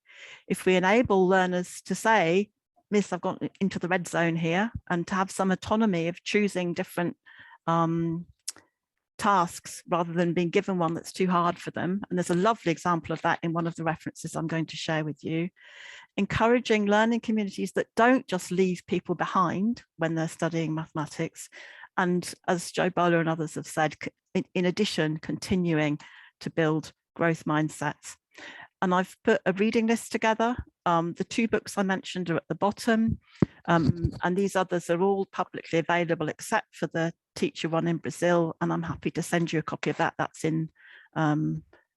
Speaker 4: if we enable learners to say, Miss, I've gone into the red zone here, and to have some autonomy of choosing different tasks rather than being given one that's too hard for them. And there's a lovely example of that in one of the references I'm going to share with you. Encouraging learning communities that don't just leave people behind when they're studying mathematics. And as Joe Bowler and others have said, in addition, continuing to build growth mindsets. And I've put a reading list together. The 2 books I mentioned are at the bottom, and these others are all publicly available except for the teacher one in Brazil, and I'm happy to send you a copy of that. That's in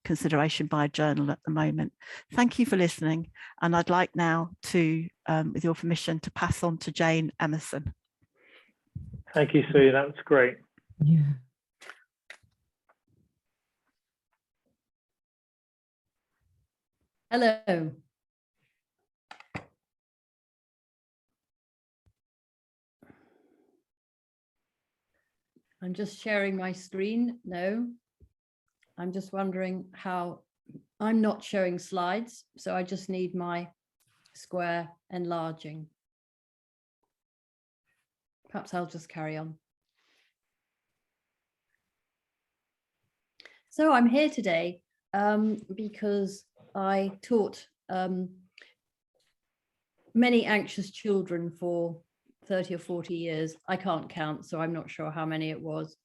Speaker 4: consideration by a journal at the moment. Thank you for listening, and I'd like now to, with your permission, to pass on to Jane Emerson.
Speaker 1: Thank you, Sue. That was great.
Speaker 5: Yeah. Hello. I'm just sharing my screen. No, I'm just wondering how I'm not showing slides, so I just need my square enlarging. Perhaps I'll just carry on. So I'm here today because I taught many anxious children for 30 or 40 years. I can't count, so I'm not sure how many it was.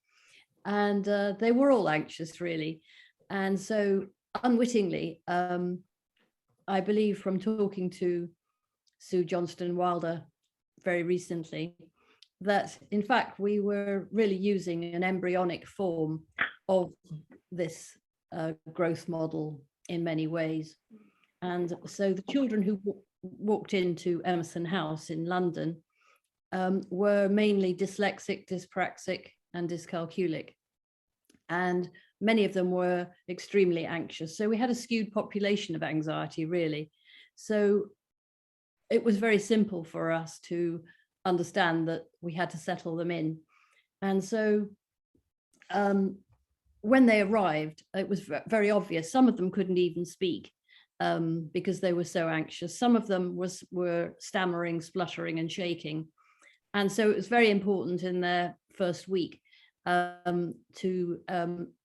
Speaker 5: And they were all anxious, really. And so unwittingly, I believe from talking to Sue Johnston-Wilder very recently, that in fact, we were really using an embryonic form of this growth model in many ways. And so the children who walked into Emerson House in London were mainly dyslexic, dyspraxic, and dyscalculic. And many of them were extremely anxious. So we had a skewed population of anxiety, really. So it was very simple for us to understand that we had to settle them in. And so when they arrived, it was very obvious. Some of them couldn't even speak because they were so anxious. Some of them were stammering, spluttering, and shaking. And so it was very important in their first week to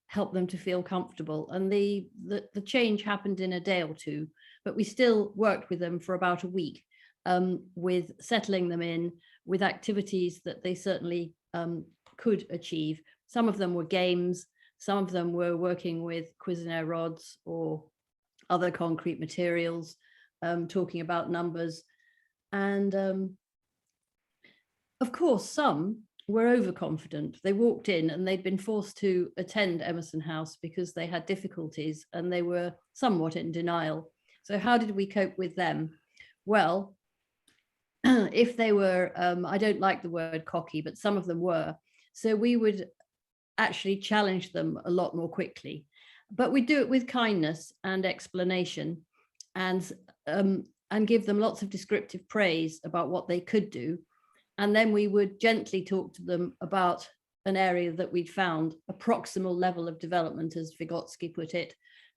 Speaker 5: help them to feel comfortable. And the change happened in a day or two, but we still worked with them for about a week with settling them in, with activities that they certainly could achieve. Some of them were games, some of them were working with Cuisenaire rods or other concrete materials, talking about numbers. And of course, some were overconfident. They walked in and they'd been forced to attend Emerson House because they had difficulties and they were somewhat in denial. So how did we cope with them? Well, if they were, I don't like the word cocky, but some of them were. So we would actually challenge them a lot more quickly, but we do it with kindness and explanation, and give them lots of descriptive praise about what they could do. And then we would gently talk to them about an area that we'd found, a proximal level of development, as Vygotsky put it,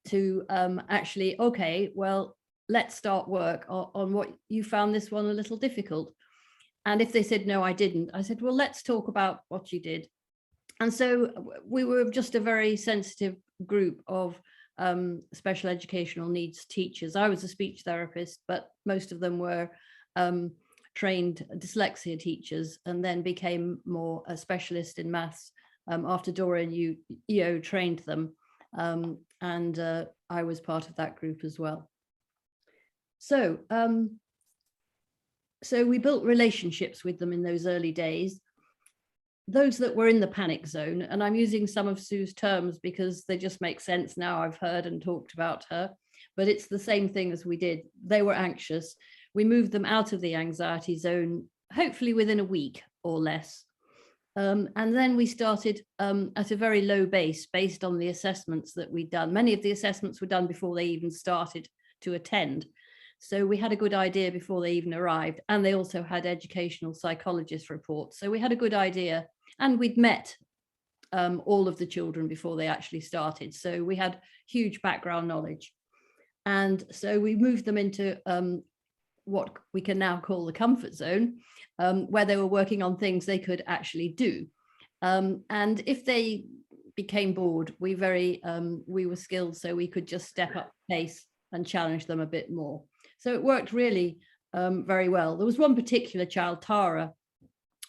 Speaker 5: to actually, okay, well, let's start work on what you found this one a little difficult. And if they said, no, I didn't, I said, well, let's talk about what you did. And so we were just a very sensitive group of special educational needs teachers. I was a speech therapist, but most of them were trained dyslexia teachers, and then became more a specialist in maths after Dora and EO trained them. And I was part of that group as well. So, so we built relationships with them in those early days. Those that were in the panic zone, and I'm using some of Sue's terms because they just make sense now, I've heard and talked about her, but it's the same thing as we did. They were anxious. We moved them out of the anxiety zone, hopefully within a week or less. And then we started at a very low base based on the assessments that we'd done. Many of the assessments were done before they even started to attend. So we had a good idea before they even arrived, and they also had educational psychologist reports. So we had a good idea, and we'd met all of the children before they actually started. So we had huge background knowledge. And so we moved them into what we can now call the comfort zone, where they were working on things they could actually do. And if they became bored, we were skilled, so we could just step up the pace and challenge them a bit more. So it worked really very well. There was one particular child, Tara,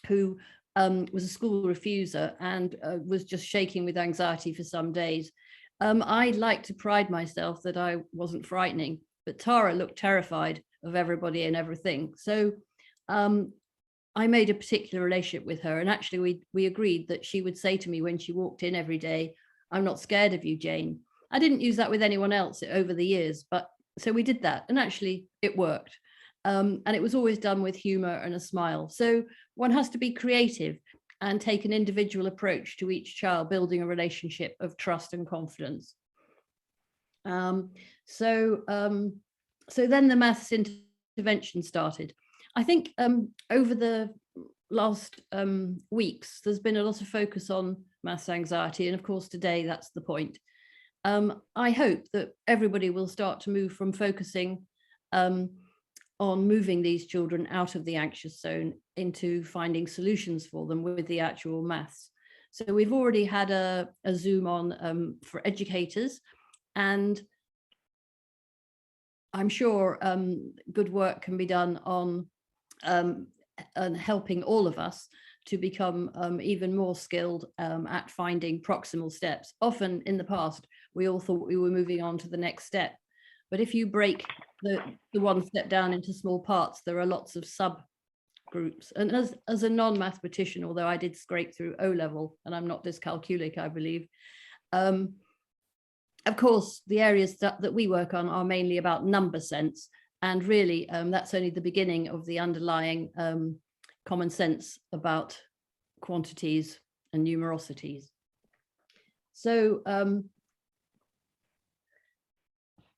Speaker 5: who was a school refuser and was just shaking with anxiety for some days. I like to pride myself that I wasn't frightening, but Tara looked terrified of everybody and everything. So I made a particular relationship with her, and actually we agreed that she would say to me when she walked in every day, "I'm not scared of you, Jane." I didn't use that with anyone else over the years, but so we did that, and actually it worked. And it was always done with humor and a smile. So one has to be creative and take an individual approach to each child, building a relationship of trust and confidence. So then the maths intervention started. I think over the last weeks, there's been a lot of focus on maths anxiety. And of course, today, that's the point. I hope that everybody will start to move from focusing on moving these children out of the anxious zone into finding solutions for them with the actual maths. So we've already had a Zoom on for educators, and I'm sure good work can be done on helping all of us to become even more skilled at finding proximal steps. Often in the past, we all thought we were moving on to the next step. But if you break the one step down into small parts, there are lots of subgroups. And as a non-mathematician, although I did scrape through O-level, and I'm not dyscalculic, I believe, of course, the areas that we work on are mainly about number sense. And really, that's only the beginning of the underlying common sense about quantities and numerosities. So,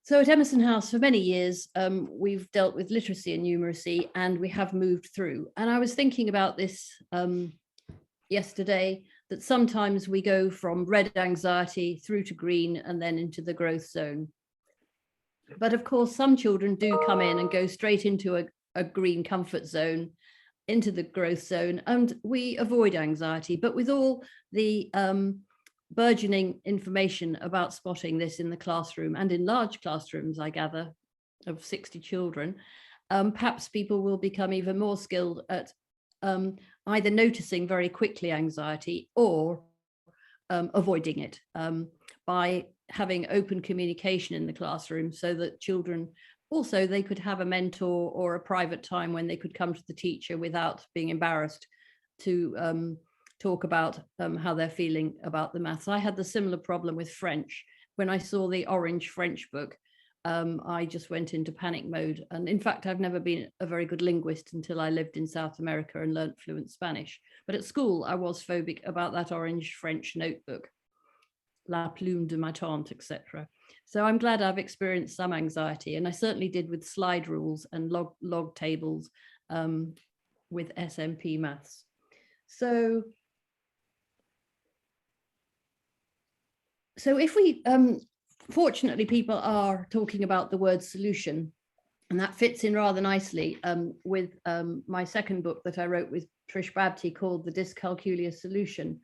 Speaker 5: so at Emerson House for many years, we've dealt with literacy and numeracy, and we have moved through. And I was thinking about this yesterday, that sometimes we go from red anxiety through to green and then into the growth zone. But of course, some children do come in and go straight into a green comfort zone, into the growth zone, and we avoid anxiety. But with all the burgeoning information about spotting this in the classroom and in large classrooms, I gather, of 60 children, perhaps people will become even more skilled at either noticing very quickly anxiety or avoiding it by having open communication in the classroom, so that children also, they could have a mentor or a private time when they could come to the teacher without being embarrassed to talk about how they're feeling about the maths. I had the similar problem with French. When I saw the orange French book, I just went into panic mode. And in fact, I've never been a very good linguist until I lived in South America and learnt fluent Spanish. But at school, I was phobic about that orange French notebook, La Plume de ma tante, etc. So I'm glad I've experienced some anxiety, and I certainly did with slide rules and log tables with SMP maths. So if we, fortunately, people are talking about the word solution, and that fits in rather nicely with my second book that I wrote with Trish Babty called The Dyscalculia Solution.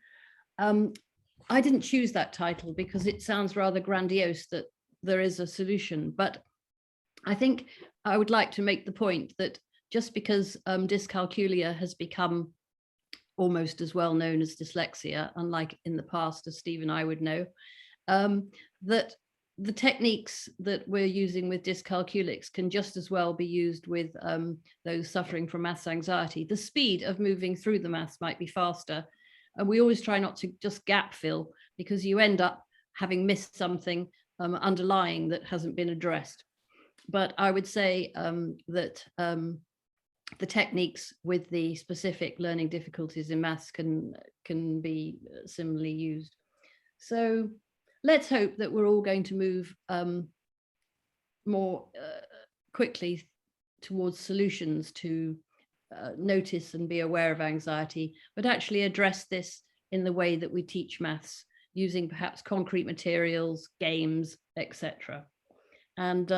Speaker 5: I didn't choose that title because it sounds rather grandiose that there is a solution, but I think I would like to make the point that just because dyscalculia has become almost as well known as dyslexia, unlike in the past, as Steve and I would know, that the techniques that we're using with dyscalculics can just as well be used with those suffering from maths anxiety. The speed of moving through the maths might be faster, and we always try not to just gap fill, because you end up having missed something underlying that hasn't been addressed. But I would say that the techniques with the specific learning difficulties in maths can be similarly used. So let's hope that we're all going to move more quickly towards solutions to notice and be aware of anxiety, but actually address this in the way that we teach maths, using perhaps concrete materials, games, etc. And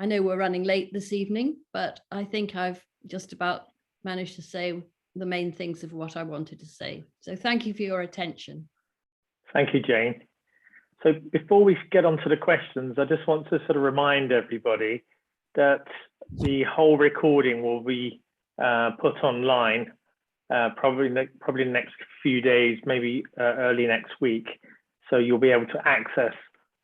Speaker 5: I know we're running late this evening, but I think I've just about managed to say the main things of what I wanted to say. So thank you for your attention.
Speaker 1: Thank you, Jane. So before we get on to the questions, I just want to sort of remind everybody that the whole recording will be put online probably in the next few days, maybe early next week. So you'll be able to access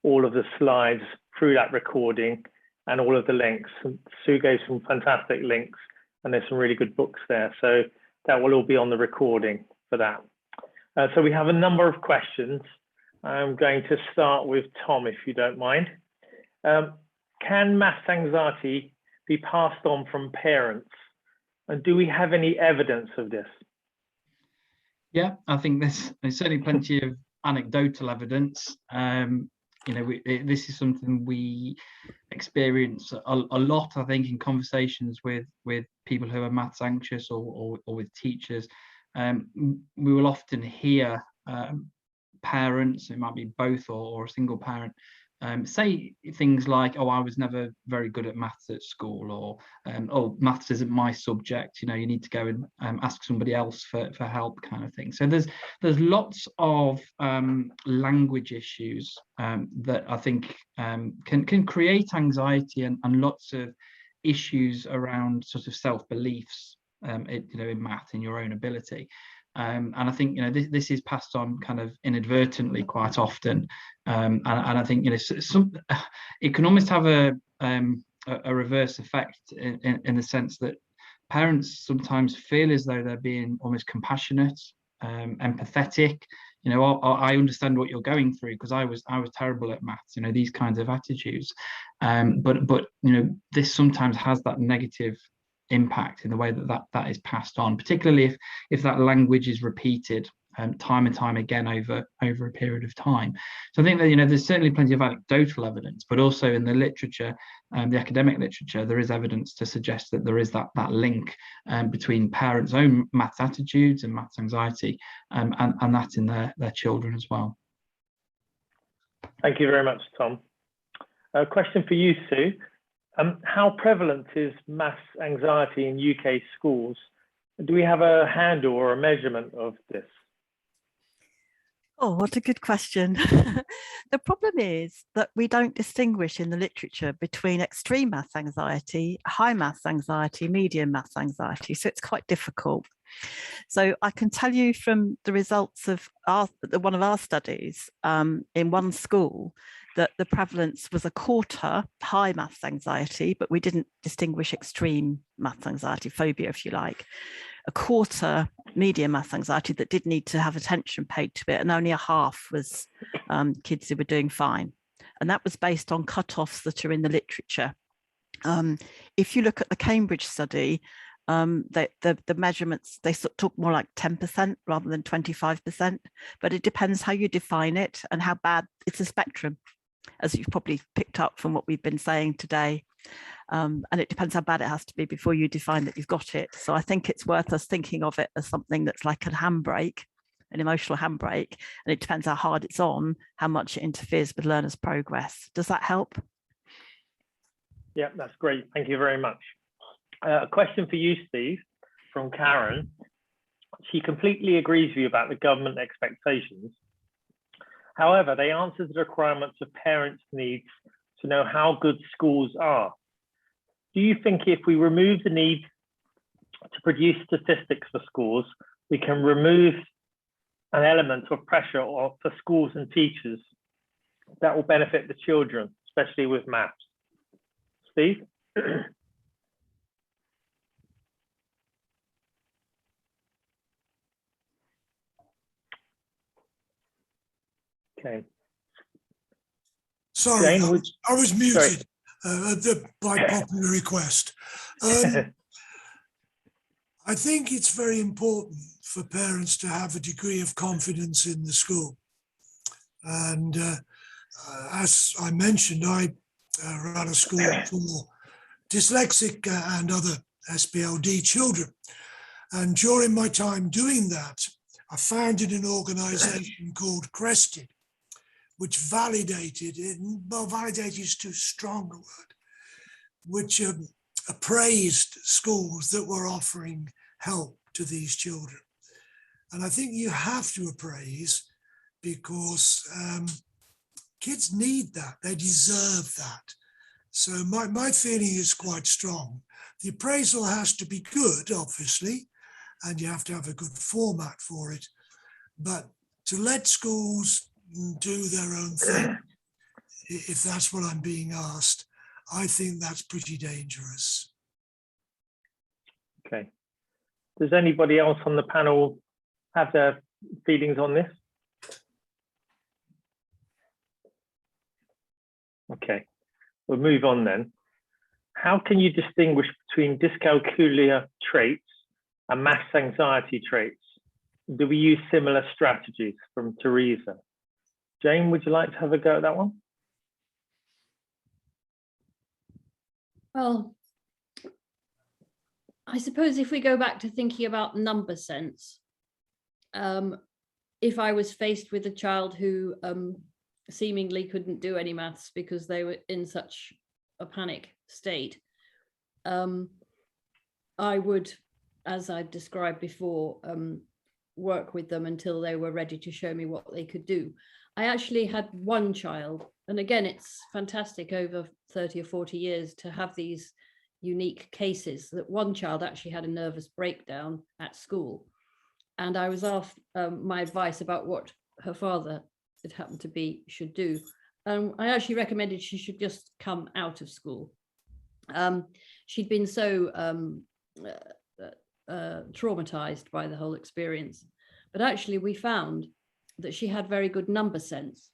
Speaker 1: all of the slides through that recording and all of the links. And Sue gave some fantastic links, and there's some really good books there. So that will all be on the recording for that. So we have a number of questions. I'm going to start with Tom, if you don't mind. Can maths anxiety be passed on from parents? And do we have any evidence of this?
Speaker 3: Yeah, I think there's certainly plenty of anecdotal evidence. This is something we experience a lot, I think, in conversations with people who are maths anxious or with teachers. We will often hear parents, it might be both or a single parent, say things like, oh, I was never very good at maths at school, or oh, maths isn't my subject, you need to go and ask somebody else for help, kind of thing. So there's lots of language issues that I think can create anxiety and lots of issues around sort of self-beliefs in math, in your own ability. And I think this is passed on kind of inadvertently quite often, and I think it can almost have a reverse effect in the sense that parents sometimes feel as though they're being almost compassionate, empathetic. I understand what you're going through because I was terrible at maths. These kinds of attitudes, but this sometimes has that negative impact in the way that is passed on, particularly if that language is repeated time and time again over a period of time. So I think that there's certainly plenty of anecdotal evidence, but also in the literature, the academic literature, there is evidence to suggest that there is that link between parents' own maths attitudes and maths anxiety, and that in their children as well.
Speaker 1: Thank you very much, Tom. A question for you, Sue. How prevalent is maths anxiety in UK schools? Do we have a handle or a measurement of this?
Speaker 4: Oh, what a good question. The problem is that we don't distinguish in the literature between extreme maths anxiety, high maths anxiety, medium maths anxiety. So it's quite difficult. So I can tell you from the results of one of our studies in one school that the prevalence was a quarter high maths anxiety, but we didn't distinguish extreme maths anxiety, phobia, if you like. A quarter medium maths anxiety that did need to have attention paid to it, and only a half was kids who were doing fine. And that was based on cutoffs that are in the literature. If you look at the Cambridge study, the measurements, they talk more like 10% rather than 25%, but it depends how you define it and how bad. It's a spectrum, as you've probably picked up from what we've been saying today. And it depends how bad it has to be before you define that you've got it. So I think it's worth us thinking of it as something that's like a handbrake, an emotional handbrake, and it depends how hard it's on, how much it interferes with learners' progress. Does that help?
Speaker 1: Yeah, that's great. Thank you very much. A question for you, Steve, from Karen. She completely agrees with you about the government expectations. However, they answer the requirements of parents' needs to know how good schools are. Do you think if we remove the need to produce statistics for schools, we can remove an element of pressure for schools and teachers that will benefit the children, especially with maths? Steve? Okay.
Speaker 2: Sorry,
Speaker 1: Jane,
Speaker 2: I was muted by popular request. I think it's very important for parents to have a degree of confidence in the school. And as I mentioned, I ran a school for dyslexic and other SPLD children. And during my time doing that, I founded an organization called Crested, which validated, well, validated is too strong a word, which appraised schools that were offering help to these children. And I think you have to appraise, because kids need that, they deserve that. So my feeling is quite strong. The appraisal has to be good, obviously, and you have to have a good format for it. But to let schools do their own thing, if that's what I'm being asked, I think that's pretty dangerous.
Speaker 1: Okay. Does anybody else on the panel have their feelings on this? Okay, we'll move on then. How can you distinguish between dyscalculia traits and maths anxiety traits? Do we use similar strategies? From Teresa. Jane, would you like to have a go at that one?
Speaker 5: Well, I suppose if we go back to thinking about number sense, if I was faced with a child who seemingly couldn't do any maths because they were in such a panic state, I would, as I described before, work with them until they were ready to show me what they could do. I actually had one child, and again, it's fantastic over 30 or 40 years to have these unique cases, that one child actually had a nervous breakdown at school. And I was asked my advice about what her father, it happened to be, should do. I actually recommended she should just come out of school. She'd been so traumatized by the whole experience. But actually we found that she had very good number sense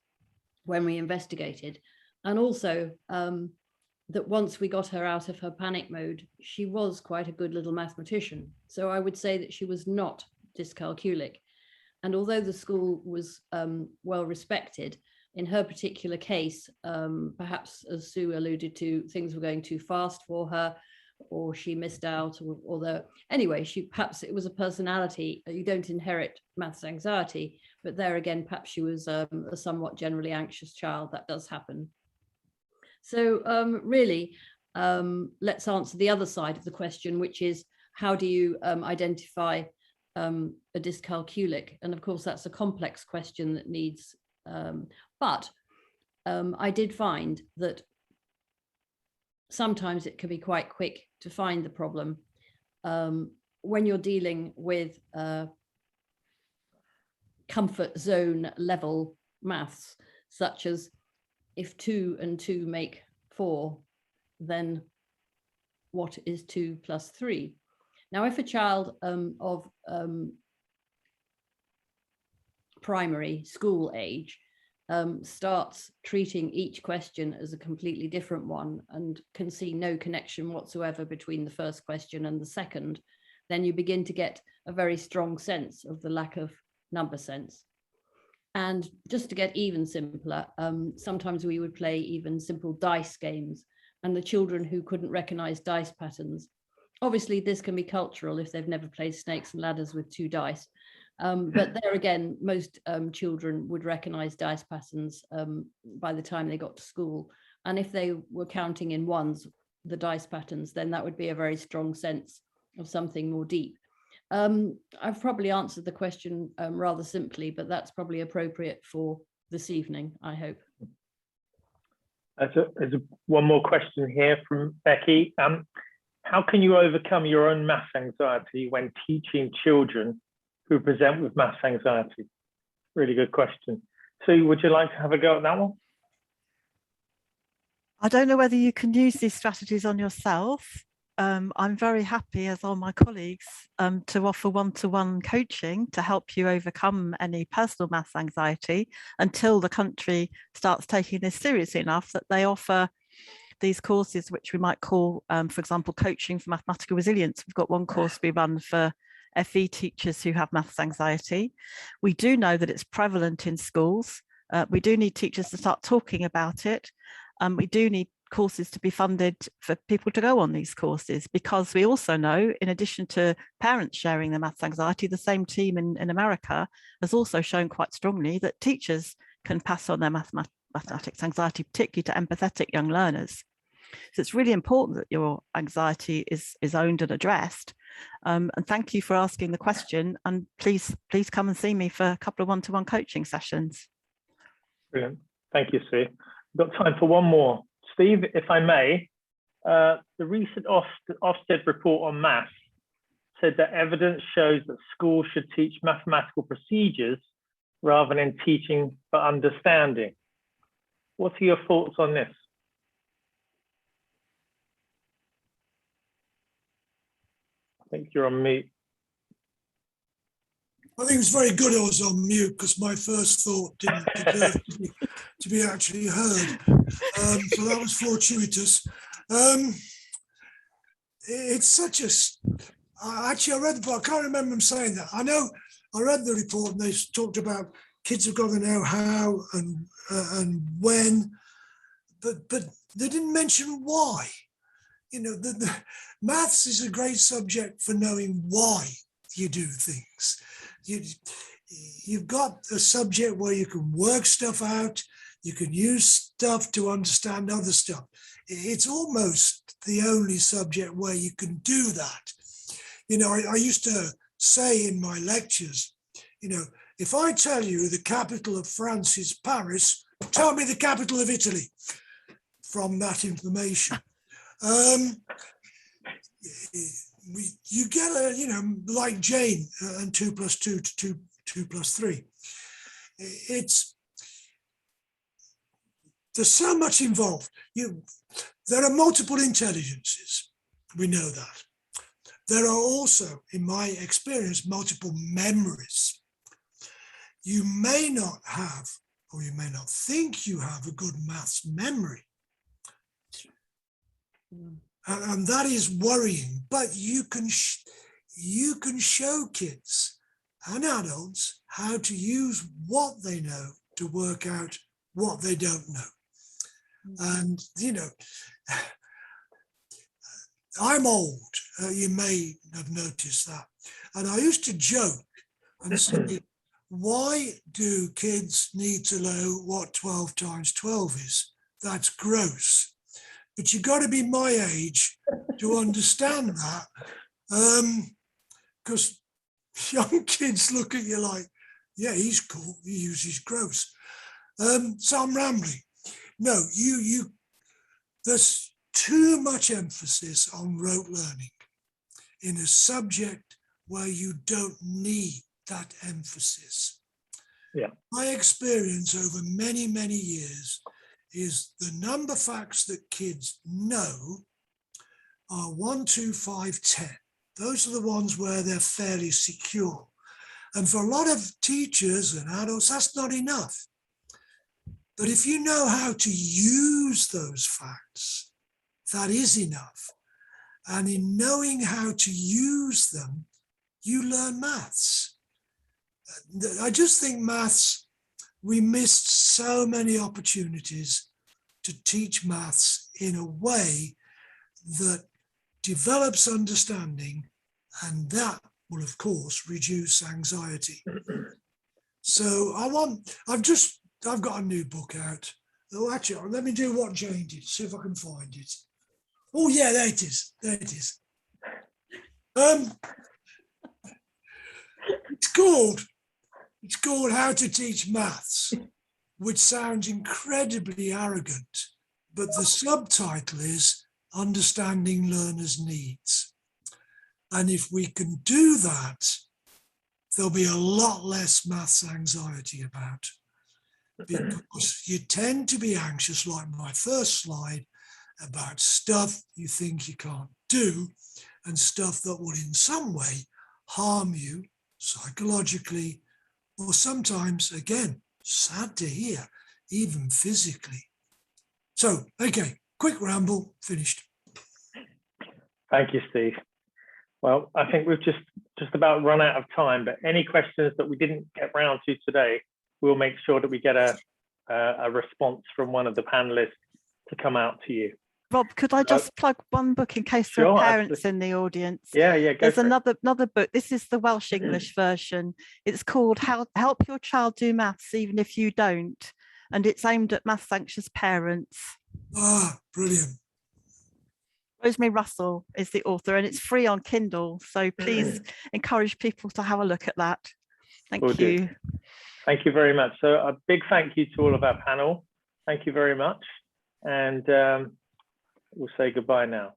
Speaker 5: when we investigated. And also that once we got her out of her panic mode, she was quite a good little mathematician. So I would say that she was not dyscalculic. And although the school was well respected, in her particular case, perhaps as Sue alluded to, things were going too fast for her, or she missed out, or anyway, perhaps it was a personality. You don't inherit maths anxiety, but there again, perhaps she was a somewhat generally anxious child. That does happen. So really, let's answer the other side of the question, which is, how do you identify a dyscalculic? And of course, that's a complex question that needs, but I did find that sometimes it can be quite quick to find the problem when you're dealing with comfort zone level maths, such as if 2 and 2 make 4, then what is 2 plus 3? Now, if a child of primary school age starts treating each question as a completely different one and can see no connection whatsoever between the first question and the second, then you begin to get a very strong sense of the lack of number sense. And just to get even simpler, sometimes we would play even simple dice games, and the children who couldn't recognize dice patterns, obviously this can be cultural if they've never played snakes and ladders with 2 dice. But there again, most children would recognize dice patterns by the time they got to school. And if they were counting in ones, the dice patterns, then that would be a very strong sense of something more deep. I've probably answered the question rather simply, but that's probably appropriate for this evening, I hope.
Speaker 1: There's one more question here from Becky. How can you overcome your own maths anxiety when teaching children who present with maths anxiety? Really good question. Sue, would you like to have a go at that one?
Speaker 4: I don't know whether you can use these strategies on yourself. I'm very happy, as are my colleagues, to offer one-to-one coaching to help you overcome any personal maths anxiety until the country starts taking this seriously enough that they offer these courses, which we might call, for example, coaching for mathematical resilience. We've got one course we run for FE teachers who have maths anxiety. We do know that it's prevalent in schools. We do need teachers to start talking about it. We do need courses to be funded for people to go on these courses, because we also know, in addition to parents sharing their maths anxiety, the same team in America has also shown quite strongly that teachers can pass on their mathematics anxiety, particularly to empathetic young learners. So it's really important that your anxiety is owned and addressed. And thank you for asking the question. And please come and see me for a couple of one-to-one coaching sessions.
Speaker 1: Brilliant. Thank you, Sue. We've got time for one more. Steve, if I may, the recent Ofsted report on maths said that evidence shows that schools should teach mathematical procedures rather than teaching for understanding. What are your thoughts on this? I think you're on mute.
Speaker 2: I think it's very good I was on mute because my first thought didn't deserve to be actually heard. So that was fortuitous. It's such a... Actually, I read the book. I can't remember them saying that. I know I read the report and they talked about kids have got to know how and when, but they didn't mention why. You know, the maths is a great subject for knowing why you do things. You've got a subject where you can work stuff out, you can use stuff to understand other stuff. It's almost the only subject where you can do that. You know, I used to say in my lectures, you know, if I tell you the capital of France is Paris, tell me the capital of Italy from that information. You get a, you know, like Jane and 2 + 2 to 2 + 3. There's so much involved. There are multiple intelligences. We know that. There are also, in my experience, multiple memories. You may not have, or you may not think you have a good maths memory. And that is worrying, but you can show kids and adults how to use what they know to work out what they don't know. And, you know, I'm old, you may have noticed that. And I used to joke and say, why do kids need to know what 12 times 12 is? That's gross. But you've got to be my age to understand that, because young kids look at you like, yeah, he's cool, he uses gross. So I'm rambling. No, there's too much emphasis on rote learning in a subject where you don't need that emphasis.
Speaker 1: Yeah. My
Speaker 2: experience over many, many years is the number facts that kids know are 1, 2, 5, 10. Those are the ones where they're fairly secure. And for a lot of teachers and adults, that's not enough. But if you know how to use those facts, that is enough. And in knowing how to use them, you learn maths. I just think maths, we missed so many opportunities to teach maths in a way that develops understanding, and that will, of course, reduce anxiety. So I've got a new book out. Oh, actually, let me do what Jane did, see if I can find it. Oh, yeah, there it is. There it is. It's called How to Teach Maths, which sounds incredibly arrogant, but the subtitle is Understanding Learners' Needs. And if we can do that, there'll be a lot less maths anxiety about, because you tend to be anxious, like my first slide, about stuff you think you can't do and stuff that will in some way harm you psychologically, or sometimes, again, sad to hear, even physically. So, okay, quick ramble, finished.
Speaker 1: Thank you, Steve. Well, I think we've just about run out of time, but any questions that we didn't get round to today, we'll make sure that we get a response from one of the panelists to come out to you.
Speaker 4: Rob, could I just plug one book in case there are parents in the audience?
Speaker 1: Yeah, go
Speaker 4: There's
Speaker 1: for it.
Speaker 4: another book. This is the Welsh English version. It's called Help Your Child Do Maths Even If You Don't. And it's aimed at maths anxious parents.
Speaker 2: Ah, brilliant.
Speaker 4: Rosemary Russell is the author, and it's free on Kindle. So please encourage people to have a look at that. Thank you.
Speaker 1: Thank you very much. So a big thank you to all of our panel. Thank you very much. And we'll say goodbye now.